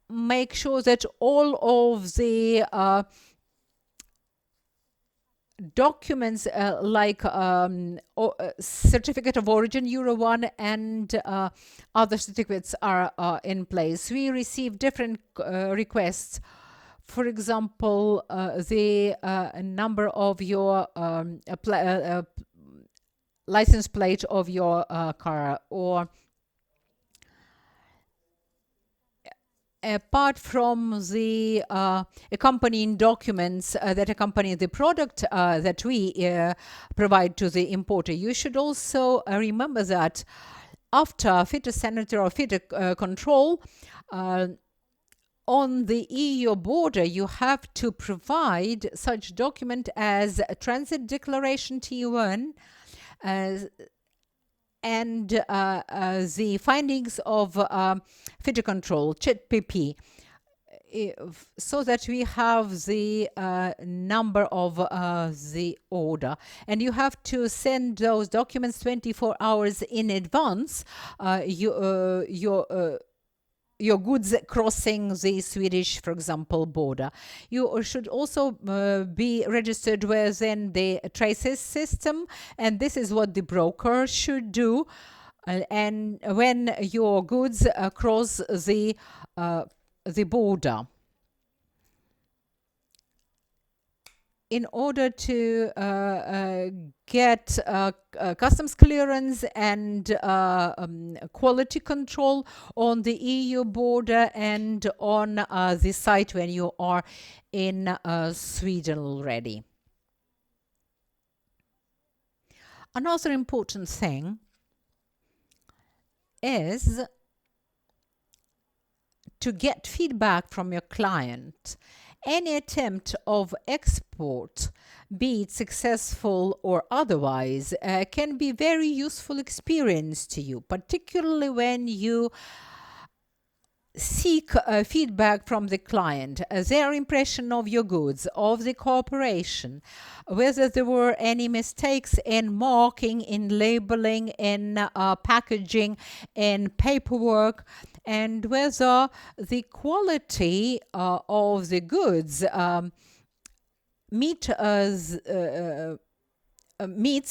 E: make sure that all of the documents like certificate of origin Euro 1 and other certificates are in place. We receive different requests. For example, the number of your license plate of your car, or apart from the accompanying documents that accompany the product that we provide to the importer, you should also remember that after phytosanitary or phyto control on the EU border, you have to provide such document as a transit declaration T1 and the findings of phyto control, CHIT PP, so that we have the number of the order. And you have to send those documents 24 hours in advance. Your goods crossing the Swedish, for example, border. You should also be registered within the Traces system, and this is what the broker should do. And when your goods cross the border, in order to get customs clearance and quality control on the EU border and on the site when you are in Sweden already. Another important thing is to get feedback from your client. Any attempt of export, be it successful or otherwise, can be very useful experience to you, particularly when you seek feedback from the client, their impression of your goods, of the cooperation, whether there were any mistakes in marking, in labeling, in packaging, in paperwork, and whether the quality of the goods meets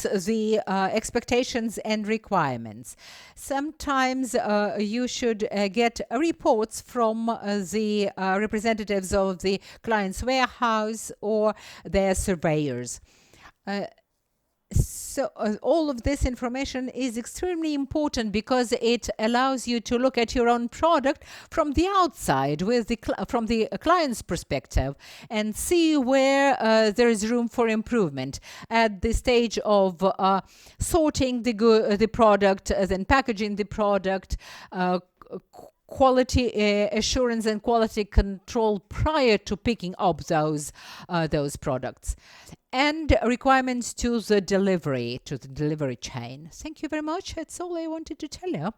E: the expectations and requirements. Sometimes you should get reports from the representatives of the client's warehouse or their surveyors. So all of this information is extremely important because it allows you to look at your own product from the outside, from the client's perspective, and see where there is room for improvement at the stage of sorting the product, then packaging the product, quality assurance and quality control prior to picking up those products, and requirements to the delivery chain. Thank you very much. That's all I wanted to tell you.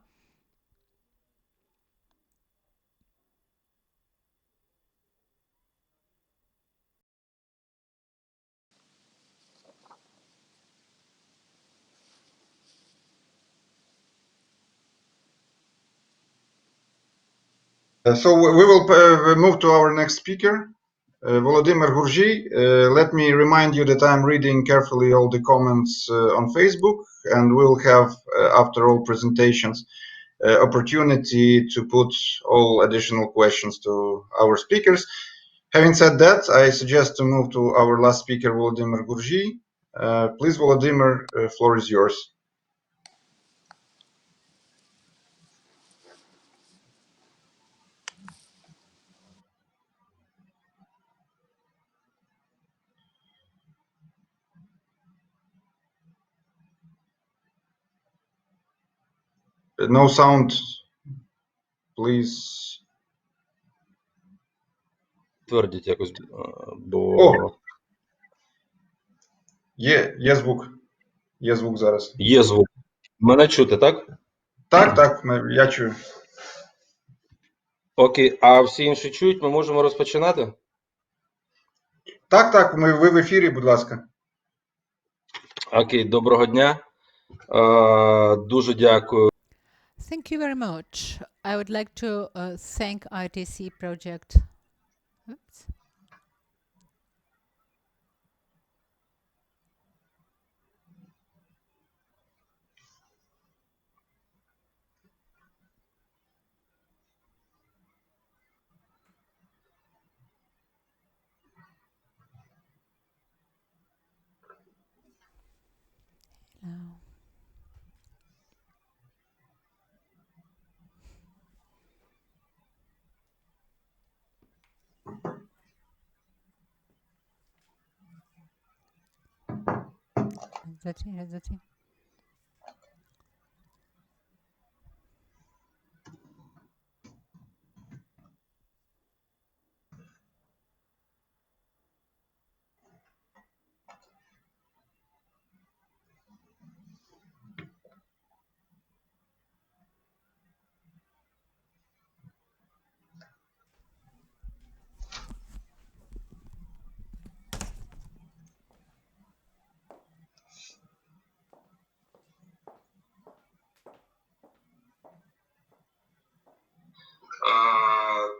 A: So we will move to our next speaker, Volodymyr Gurji. Let me remind you that I'm reading carefully all the comments on Facebook, and we'll have, after all presentations, opportunity to put all additional questions to our speakers. Having said that, I suggest to move to our last speaker, Volodymyr Gurji. Please, Volodymyr, floor is yours. No sound, please.
F: Твердіть якось, бо...
A: О! Є звук. Є звук зараз.
F: Є звук. Мене чути, так?
A: Так, я чую.
F: Окей, а всі інші чують? Ми можемо розпочинати?
A: Так, ви в ефірі, будь ласка.
F: Окей, доброго дня. Дуже дякую.
E: Thank you very much. I would like to thank ITC project. Oops. Hello. That's it.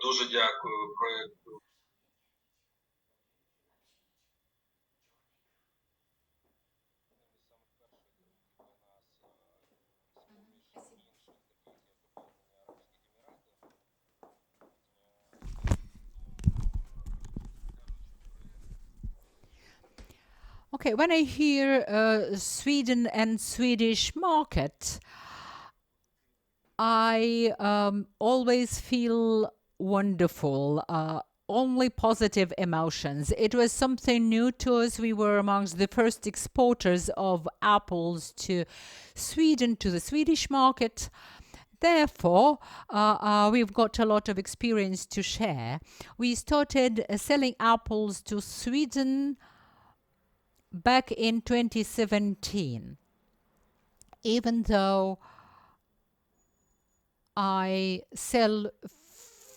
F: Дуже дякую проєкту.
E: Okay, when I hear Sweden and Swedish market, I always feel wonderful, only positive emotions. It was something new to us. We were amongst the first exporters of apples to Sweden, to the Swedish market. Therefore, we've got a lot of experience to share. We started selling apples to Sweden back in 2017. Even though I sell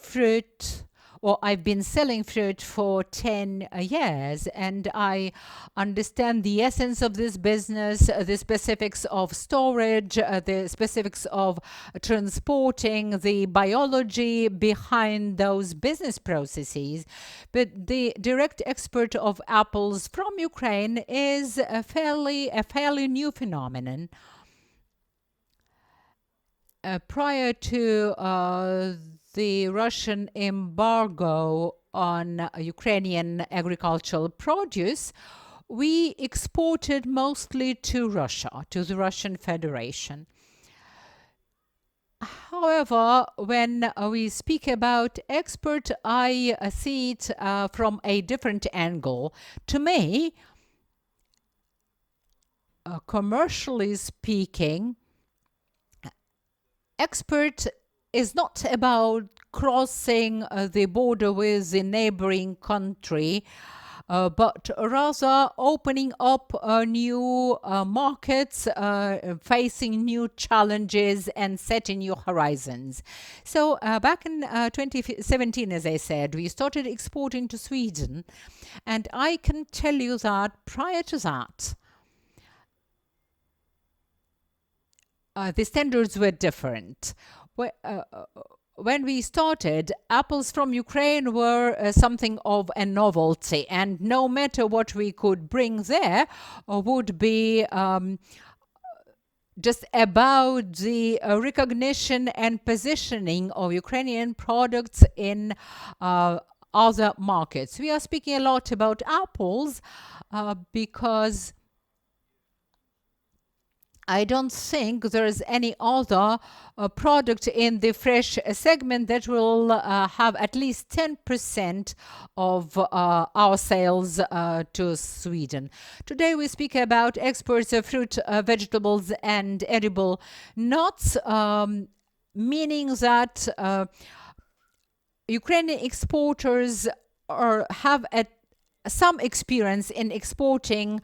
E: fruit, or I've been selling fruit for 10 years, and I understand the essence of this business, the specifics of storage, the specifics of transporting, the biology behind those business processes. But the direct export of apples from Ukraine is a fairly new phenomenon. Prior to the Russian embargo on Ukrainian agricultural produce, we exported mostly to Russia, to the Russian Federation. However, when we speak about export, I see it from a different angle. To me, commercially speaking, export is not about crossing the border with the neighboring country, but rather opening up new markets, facing new challenges, and setting new horizons. So back in 2017, as I said, we started exporting to Sweden. And I can tell you that prior to that, the standards were different. when we started, apples from Ukraine were something of a novelty, and no matter what we could bring there, would be just about the recognition and positioning of Ukrainian products in other markets. We are speaking a lot about apples because I don't think there is any other product in the fresh segment that will have at least 10% of our sales to Sweden. Today we speak about exports of fruit, vegetables, and edible nuts, meaning that Ukrainian exporters have some experience in exporting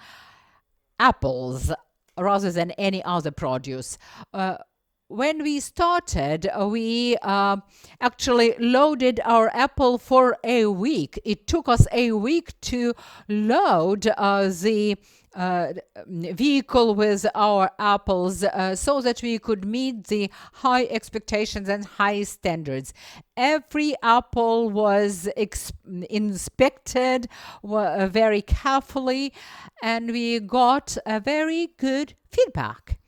E: apples rather than any other produce. When we started, we actually loaded our apple for a week. It took us a week to load the vehicle with our apples so that we could meet the high expectations and high standards. Every apple was inspected very carefully, and we got a very good feedback.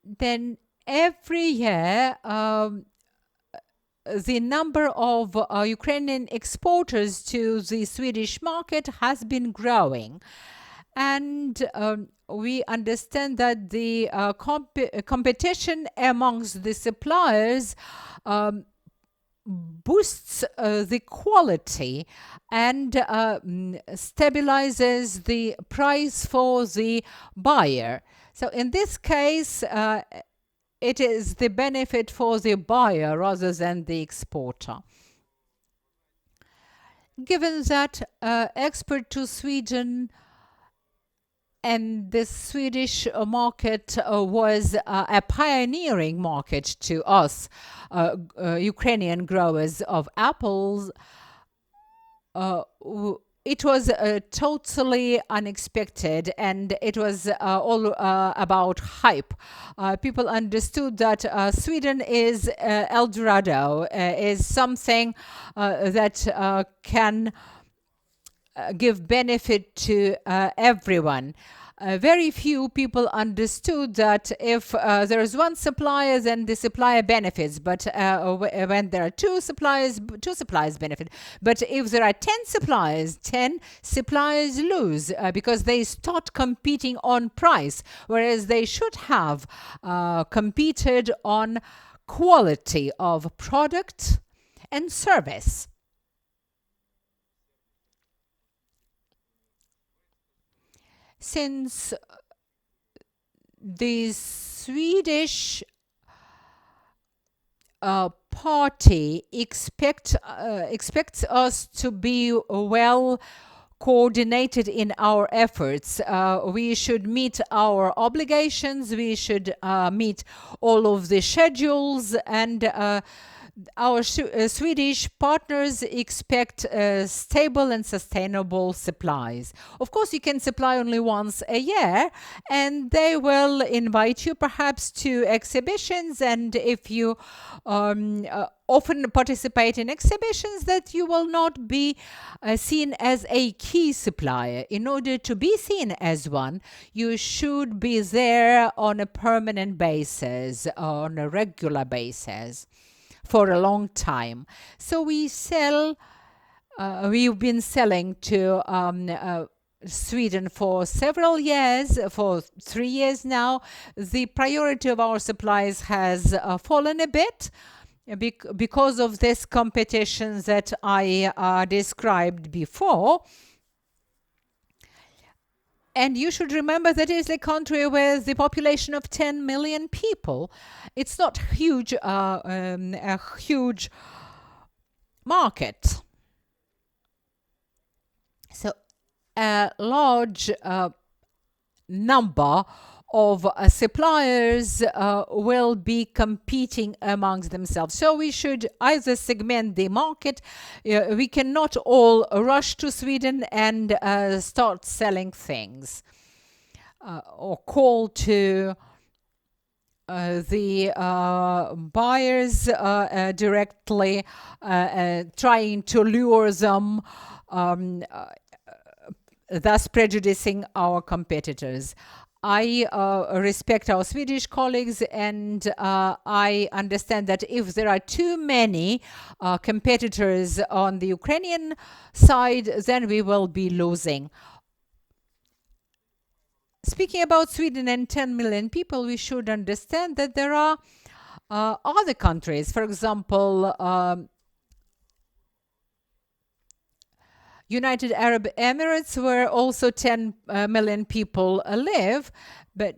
E: Then every year, the number of Ukrainian exporters to the Swedish market has been growing. And we understand that the competition amongst the suppliers boosts the quality and stabilizes the price for the buyer. So in this case, it is the benefit for the buyer rather than the exporter. Given that export to Sweden and the Swedish market was a pioneering market to us, Ukrainian growers of apples, it was totally unexpected, and it was all about hype. People understood that Sweden is El Dorado, is something that can give benefit to everyone. Very few people understood that if there is one supplier, then the supplier benefits. But when there are two suppliers benefit. But if there are 10 suppliers lose because they start competing on price, whereas they should have competed on quality of product and service. Since the Swedish party expects us to be well coordinated in our efforts. We should meet our obligations. We should meet all of the schedules, and our Swedish partners expect stable and sustainable supplies. Of course, you can supply only once a year, and they will invite you perhaps to exhibitions, and if you often participate in exhibitions, that you will not be seen as a key supplier. In order to be seen as one, you should be there on a permanent basis, on a regular basis, for a long time. So we've been selling to Sweden for several years, for 3 years now. The priority of our supplies has fallen a bit because of this competition that I described before. And you should remember that it is a country with the population of 10 million people. It's not huge, a huge market. So a large number of suppliers will be competing amongst themselves. So we should either segment the market. We cannot all rush to Sweden and start selling things or call to the buyers directly, trying to lure them, thus prejudicing our competitors. I respect our Swedish colleagues, and I understand that if there are too many competitors on the Ukrainian side, then we will be losing. Speaking about Sweden and 10 million people, we should understand that there are other countries, for example, United Arab Emirates, where also 10 million people live,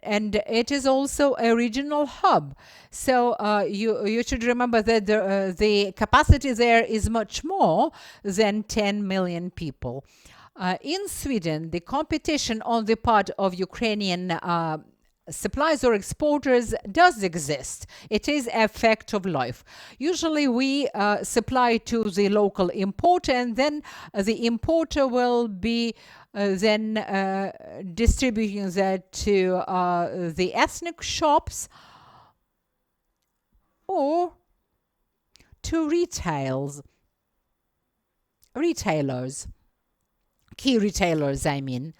E: and it is also a regional hub. So you should remember that the capacity there is much more than 10 million people. In Sweden, the competition on the part of Ukrainian suppliers or exporters does exist. It is a fact of life. Usually we supply to the local importer, and then the importer will be then distributing that to the ethnic shops or to retailers, key retailers, I mean.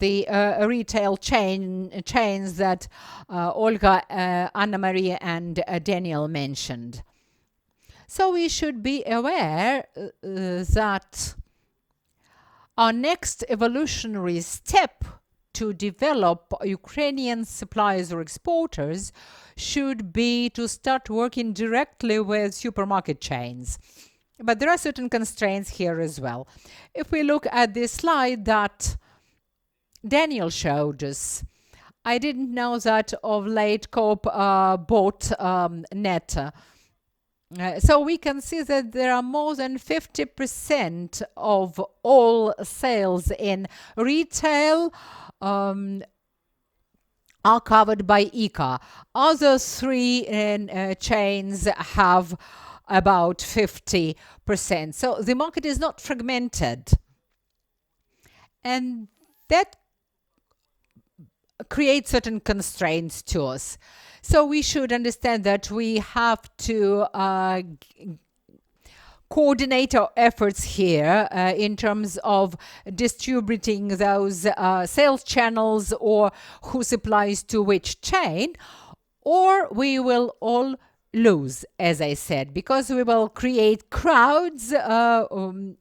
E: The retail chains that Olga, Anna Maria, and Daniel mentioned. So we should be aware that our next evolutionary step to develop Ukrainian suppliers or exporters should be to start working directly with supermarket chains. But there are certain constraints here as well. If we look at this slide that Daniel showed us, I didn't know that of late Coop bought Net. So we can see that there are more than 50% of all sales in retail are covered by ICA. Other three chains have about 50%. So the market is not fragmented. And that create certain constraints to us. So we should understand that we have to coordinate our efforts here in terms of distributing those sales channels or who supplies to which chain, or we will all lose, as I said, because we will create crowds and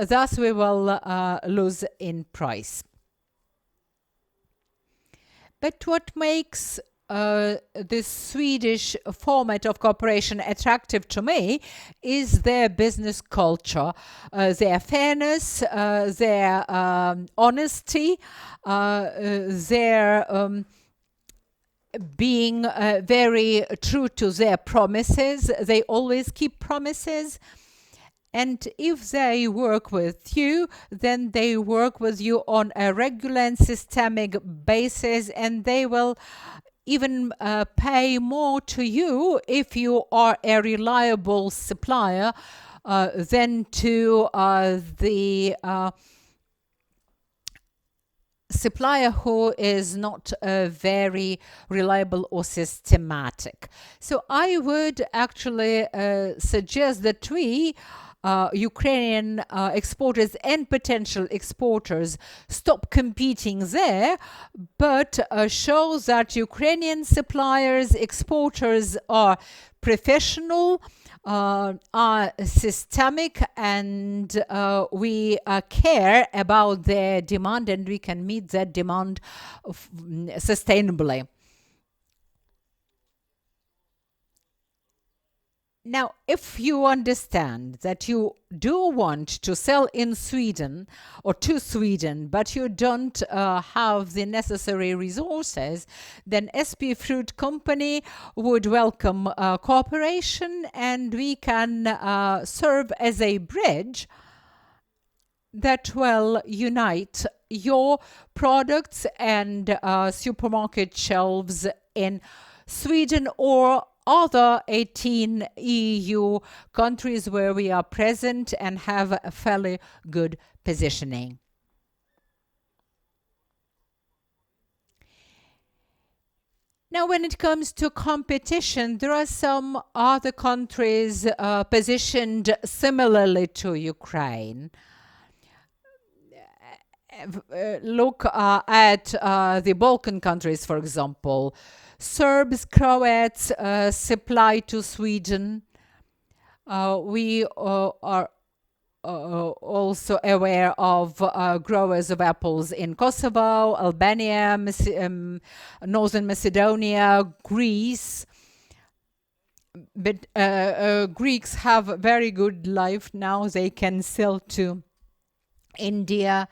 E: thus we will lose in price. But what makes this Swedish format of cooperation attractive to me is their business culture, their fairness, their honesty, their being very true to their promises. They always keep promises. And if they work with you, then they work with you on a regular and systemic basis, and they will even pay more to you if you are a reliable supplier than to the supplier who is not very reliable or systematic. So I would actually suggest that we Ukrainian exporters and potential exporters stop competing there, but show that Ukrainian suppliers, exporters are professional, are systemic, and we care about their demand, and we can meet that demand sustainably. Now, if you understand that you do want to sell in Sweden or to Sweden, but you don't have the necessary resources, then SP Fruit Company would welcome cooperation, and we can serve as a bridge that will unite your products and supermarket shelves in Sweden or other 18 EU countries where we are present and have a fairly good positioning. Now, when it comes to competition, there are some other countries positioned similarly to Ukraine. Look at the Balkan countries, for example. Serbs, Croats supply to Sweden. We are also aware of growers of apples in Kosovo, Albania, Northern Macedonia, Greece. But Greeks have a very good life now. They can sell to India,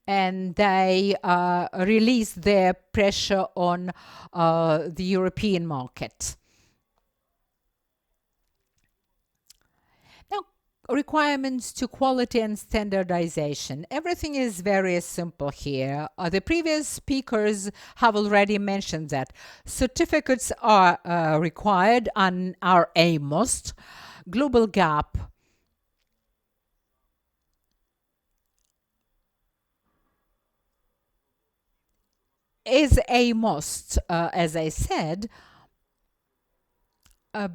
E: and they release their pressure on the European market. Now, requirements to quality and standardization. Everything is very simple here. The previous speakers have already mentioned that certificates are required and are a must. Global gap is a must, as I said,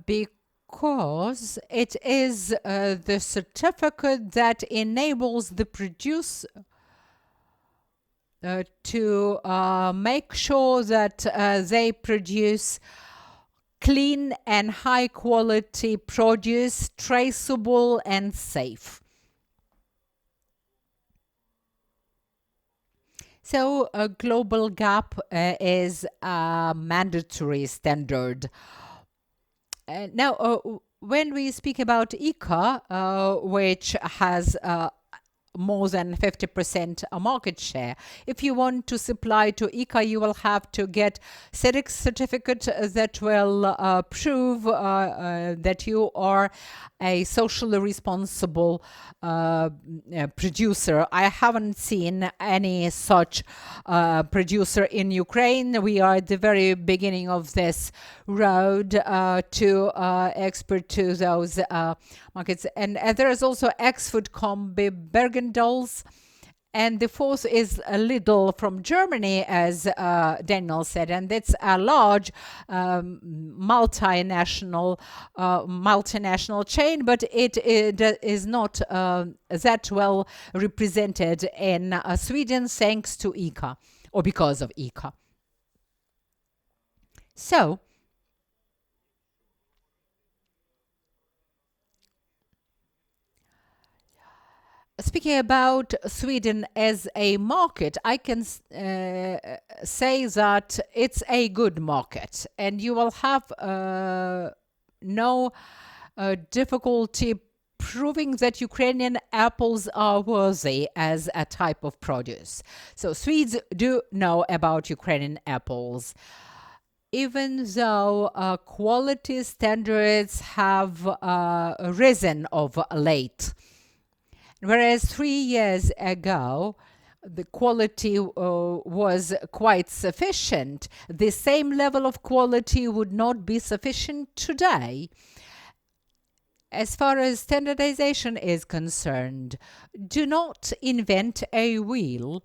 E: because it is the certificate that enables the producer to make sure that they produce clean and high quality produce, traceable and safe. So a global gap is a mandatory standard. Now, when we speak about ICA, which has more than 50% market share. If you want to supply to ICA, you will have to get SEDEX certificate that will prove that you are a socially responsible producer. I haven't seen any such producer in Ukraine. We are at the very beginning of this road to export to those markets. And there is also Ex-Food Combi Bergendals. And the fourth is a Lidl from Germany, as Daniel said, and it's a large multinational chain, but it is not that well represented in Sweden thanks to ICA, or because of ICA. So, speaking about Sweden as a market, I can say that it's a good market, and you will have no difficulty proving that Ukrainian apples are worthy as a type of produce. So Swedes do know about Ukrainian apples. Even though quality standards have risen of late. Whereas 3 years ago, the quality was quite sufficient, the same level of quality would not be sufficient today. As far as standardization is concerned, do not invent a wheel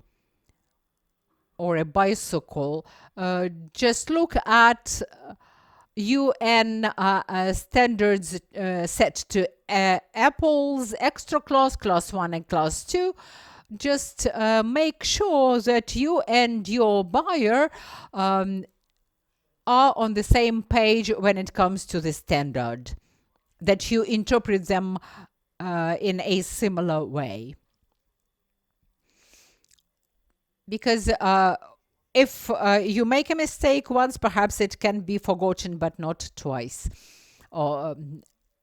E: or a bicycle. Just look at UN standards set to apples, extra class 1 and class 2. Just make sure that you and your buyer are on the same page when it comes to the standard, that you interpret them in a similar way. Because if you make a mistake once, perhaps it can be forgotten, but not twice, or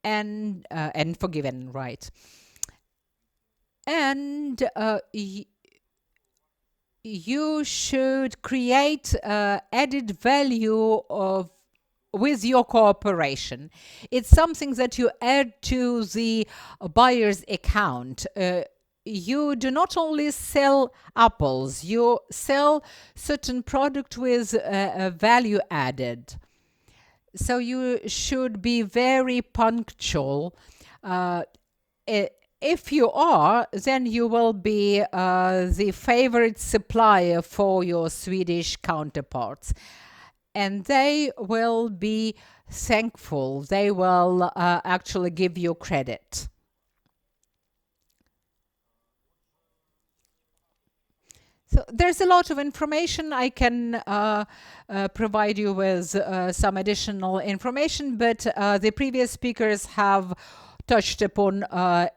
E: and forgiven, right? And you should create added value with your cooperation. It's something that you add to the buyer's account. You do not only sell apples, you sell certain product with value added. So you should be very punctual. If you are, then you will be the favorite supplier for your Swedish counterparts. and they will be thankful. They will actually give you credit. So there's a lot of information. I can provide you with some additional information, but the previous speakers have touched upon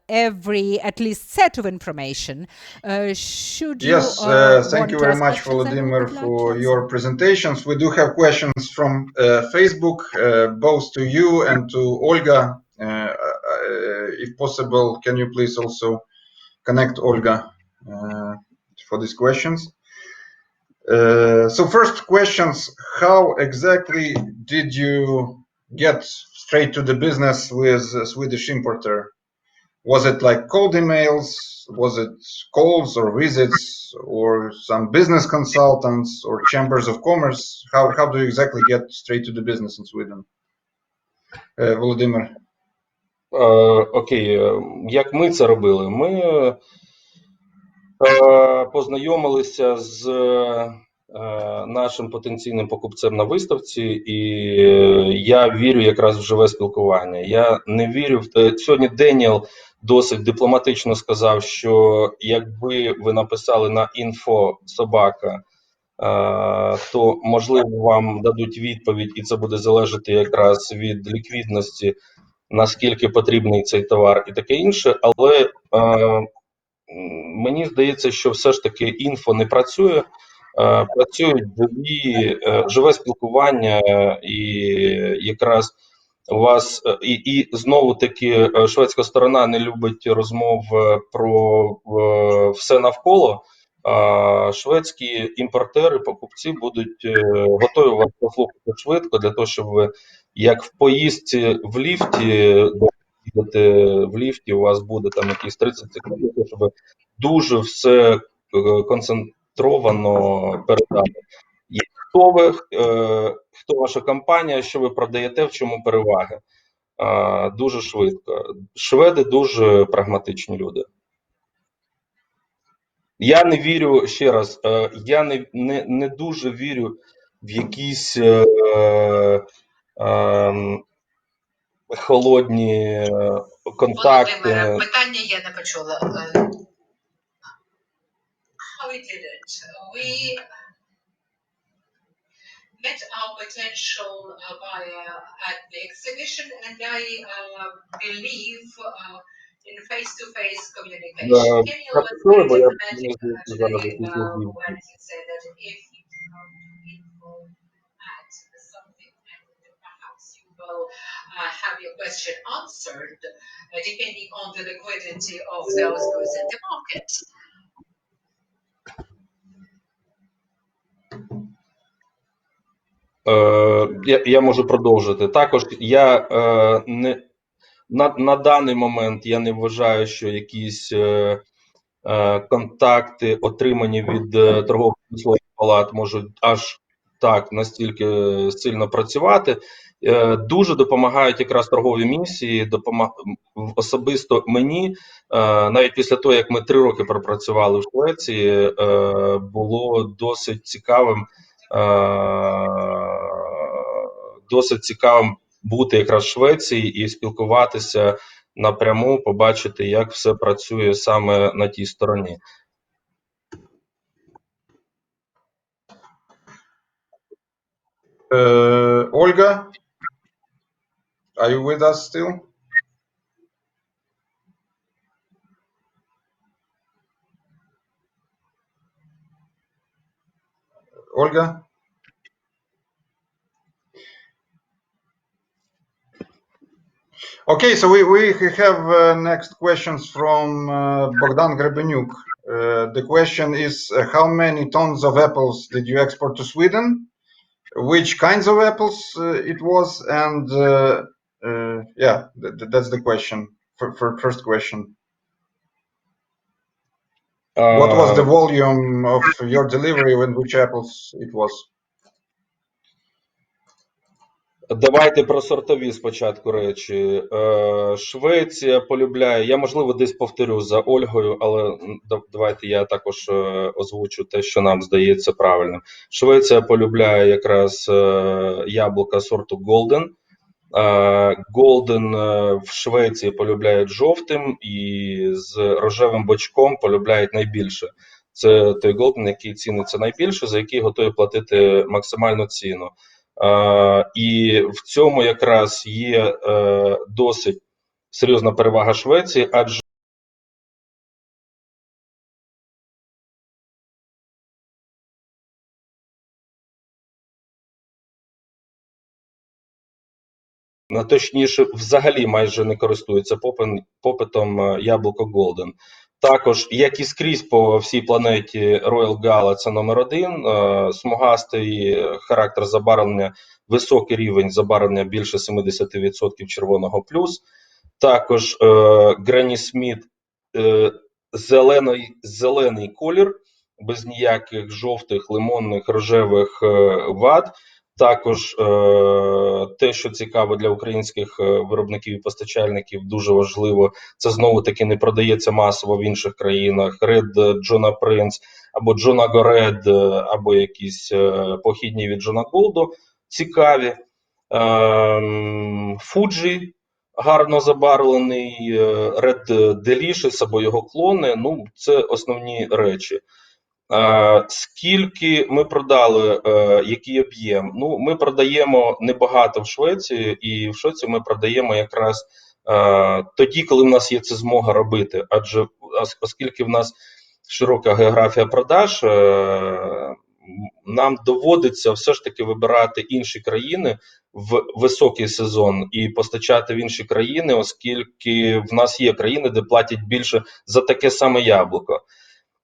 E: every at least set of information. Should you
A: Yes, thank you very much, Volodymyr, for your presentations. We do have questions from Facebook, both to you and to Olga. If possible, can you please also connect Olga for these questions? So first questions, how exactly did you get straight to the business with a Swedish importer? Was it like cold emails? Was it calls or visits or some business consultants or chambers of commerce? How do you exactly get straight to the business in Sweden? Volodymyr.
F: Окей, як ми це робили? Ми познайомилися з нашим потенційним покупцем на виставці, і я вірю якраз в живе спілкування. Я не вірю в сьогодні Деніел досить дипломатично сказав, що якби ви написали на info@, то можливо вам дадуть відповідь, і це буде залежати якраз від ліквідності, наскільки потрібний цей товар і таке інше, але мені здається, що все ж таки інфо не працює, працюють живе спілкування, і якраз у вас і знову таки шведська сторона не любить розмов про все навколо. Шведські імпортери, покупці будуть готові вас послухати швидко для того, щоб ви як в поїздці в ліфті, в ліфті, у вас буде там якісь 30 секунд, щоб дуже все концентровано передати. Хто ви, хто ваша компанія, що ви продаєте, в чому переваги? Дуже швидко. Шведи дуже прагматичні люди. Я не вірю, ще раз, я не дуже вірю в якісь холодні контакти.
G: Володимире, питання я не почула. How we did it? We met our potential buyer at the exhibition, and I believe in face-to-face communication. Can you elaborate today when he said that if you info at something and perhaps you will have your question answered depending on the liquidity of those goods in the market?
F: Я можу продовжити. Також я на даний момент я не вважаю, що якісь контакти, отримані від торгово-промислових палат, можуть аж так настільки сильно працювати. Дуже допомагають якраз торгові місії, особисто мені, навіть після того, як ми 3 роки пропрацювали в Швеції, було досить цікавим бути якраз в Швеції і спілкуватися напряму, побачити, як все працює саме на тій стороні.
A: Olga, are you with us still? Olga? Okay, so we have next questions from Bogdan Grebenyuk. The question is, how many tons of apples did you export to Sweden? Which kinds of apples it was? And yeah, that's the question, for first question. What was the volume of your delivery and which apples it was?
F: Давайте про сортові спочатку речі. Швеція полюбляє, я, можливо, десь повторю за Ольгою, але давайте я також озвучу те, що нам здається правильним. Швеція полюбляє якраз яблука сорту Golden. Golden в Швеції полюбляють жовтим і з рожевим бочком полюбляють найбільше. Це той Golden, який ціниться найбільше, за який готові платити максимальну ціну. І в цьому якраз є досить серйозна перевага Швеції, адже точніше, взагалі майже не користується попитом яблуко Golden. Також, як і скрізь по всій планеті, Royal Gala – це номер один, смугастий характер забарвлення, високий рівень забарвлення більше 70% червоного плюс. Також Granny Smith зелений колір, без ніяких жовтих, лимонних, рожевих вад. Також те, що цікаво для українських виробників і постачальників, дуже важливо, це знову-таки не продається масово в інших країнах. Red Джона Принц або Джона Горед, або якісь похідні від Джона Голду, цікаві. Фуджі гарно забарвлений, Red Delicious або його клони, ну, це основні речі. Скільки ми продали, який об'єм? Ну, ми продаємо небагато в Швеції, і в Швеції ми продаємо якраз тоді, коли в нас є це змога робити. Адже оскільки в нас широка географія продаж, нам доводиться все ж таки вибирати інші країни в високий сезон і постачати в інші країни, оскільки в нас є країни, де платять більше за таке саме яблуко.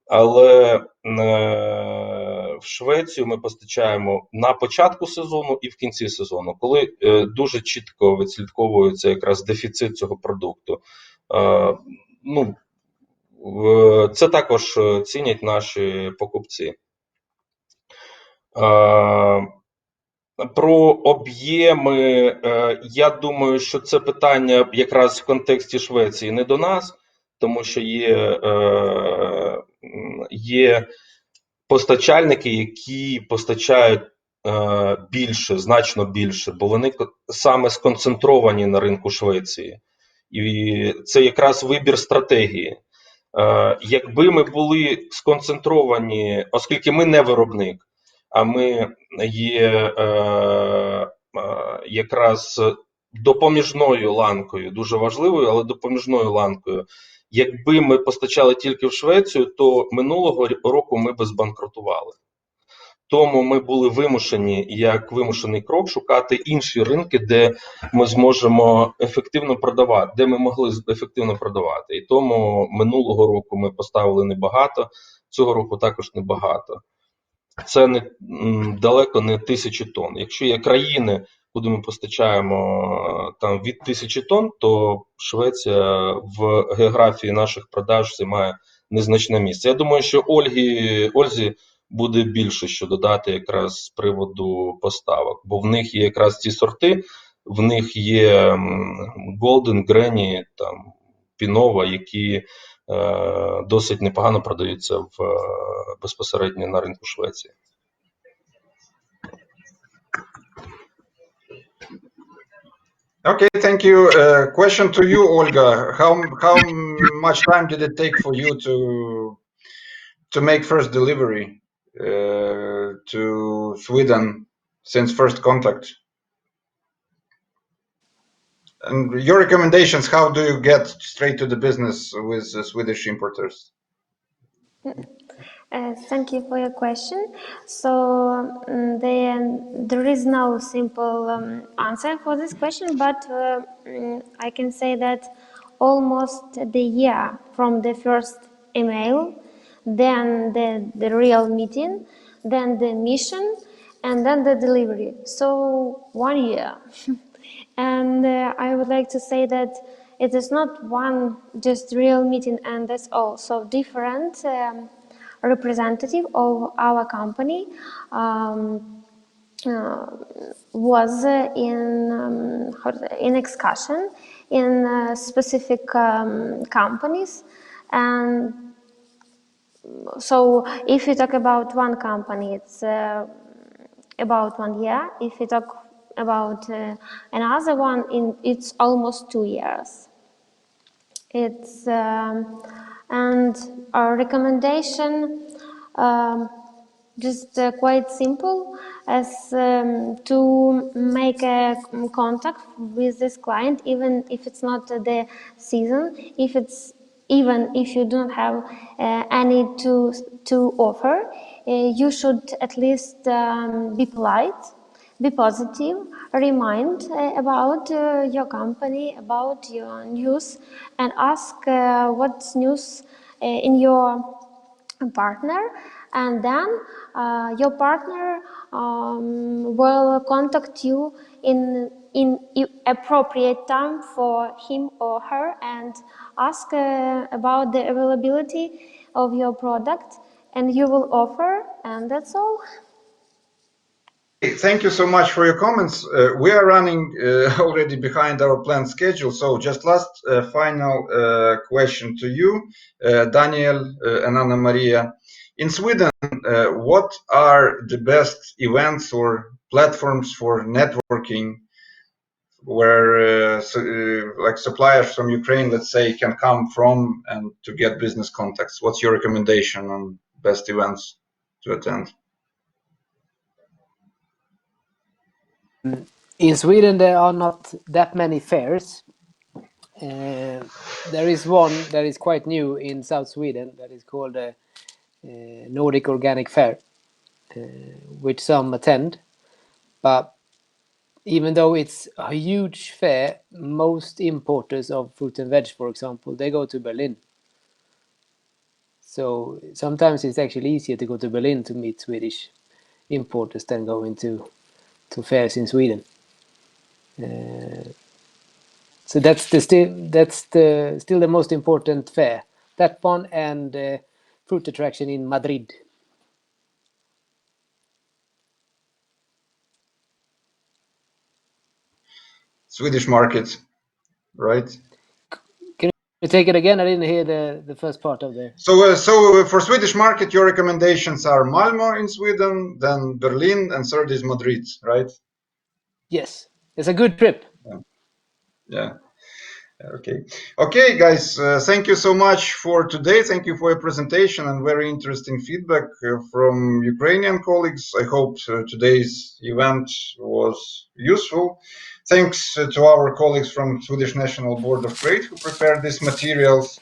F: Але в Швецію ми постачаємо на початку сезону і в кінці сезону, коли дуже чітко відслідковується якраз дефіцит цього продукту. Ну, це також цінять наші покупці. Про об'єми, я думаю, що це питання якраз в контексті Швеції не до нас, тому що є постачальники, які постачають більше, значно більше, бо вони саме сконцентровані на ринку Швеції. І це якраз вибір стратегії. Якби ми були сконцентровані, оскільки ми не виробник, а ми є якраз допоміжною ланкою, дуже важливою, але допоміжною ланкою. Якби ми постачали тільки в Швецію, то минулого року ми би збанкрутували. Тому ми були вимушені, як вимушений крок, шукати інші ринки, де ми зможемо ефективно продавати, де ми могли ефективно продавати. І тому минулого року ми поставили небагато, цього року також небагато. Це далеко не 1000 тонн. Якщо є країни, куди ми постачаємо там від 1000 тонн, то Швеція в географії наших продаж займає незначне місце. Я думаю, що Ользі буде більше що додати якраз з приводу поставок, бо в них є якраз ці сорти, в них є Golden, Granny, там, Pinova, які досить непогано продаються безпосередньо на ринку Швеції.
A: Okay, thank you. Question to you, Olga. How much time did it take for you to make first delivery to Sweden since first contact? And your recommendations, how do you get straight to the business with Swedish importers?
D: Thank you for your question. So there is no simple answer for this question, but I can say that almost the year from the first email, then the real meeting, then the mission, and then the delivery. So 1 year. And I would like to say that it is not one just real meeting and that's all. So different representative of our company was in excursion in specific companies. And so if you talk about one company, it's about 1 year. If you talk about another one, it's almost 2 years. It's and our recommendation just quite simple, as to make a contact with this client, even if it's not the season, even if you don't have any to offer, you should at least be polite, be positive, remind about your company, about your news, and ask what's news in your partner, and then your partner will contact you in appropriate time for him or her, and ask about the availability of your product, and you will offer, and that's all.
A: Thank you so much for your comments. We are running already behind our planned schedule, so just last final question to you, Daniel and Anna Maria. In Sweden, what are the best events or platforms for networking where like suppliers from Ukraine, let's say, can come from and to get business contacts? What's your recommendation on best events to attend?
C: In Sweden, there are not that many fairs. There is one that is quite new in South Sweden that is called the Nordic Organic Fair, which some attend. But even though it's a huge fair, most importers of fruit and veg, for example, they go to Berlin. So sometimes it's actually easier to go to Berlin to meet Swedish importers than going to fairs in Sweden. So that's still the most important fair. That one and fruit attraction in Madrid.
A: Swedish market, right?
C: Can you take it again? I didn't hear the first part of the.
A: So for Swedish market, your recommendations are Malmö in Sweden, then Berlin, and third is Madrid, right?
C: Yes, it's a good trip.
A: Yeah. Okay, guys. Thank you so much for today. Thank you for your presentation and very interesting feedback from Ukrainian colleagues. I hope today's event was useful. Thanks to our colleagues from Swedish National Board of Trade who prepared these materials.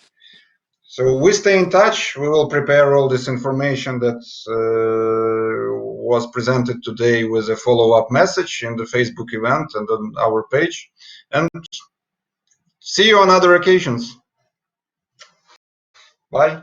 A: So we stay in touch. We will prepare all this information that was presented today with a follow-up message in the Facebook event and on our page. And see you on other occasions. Bye.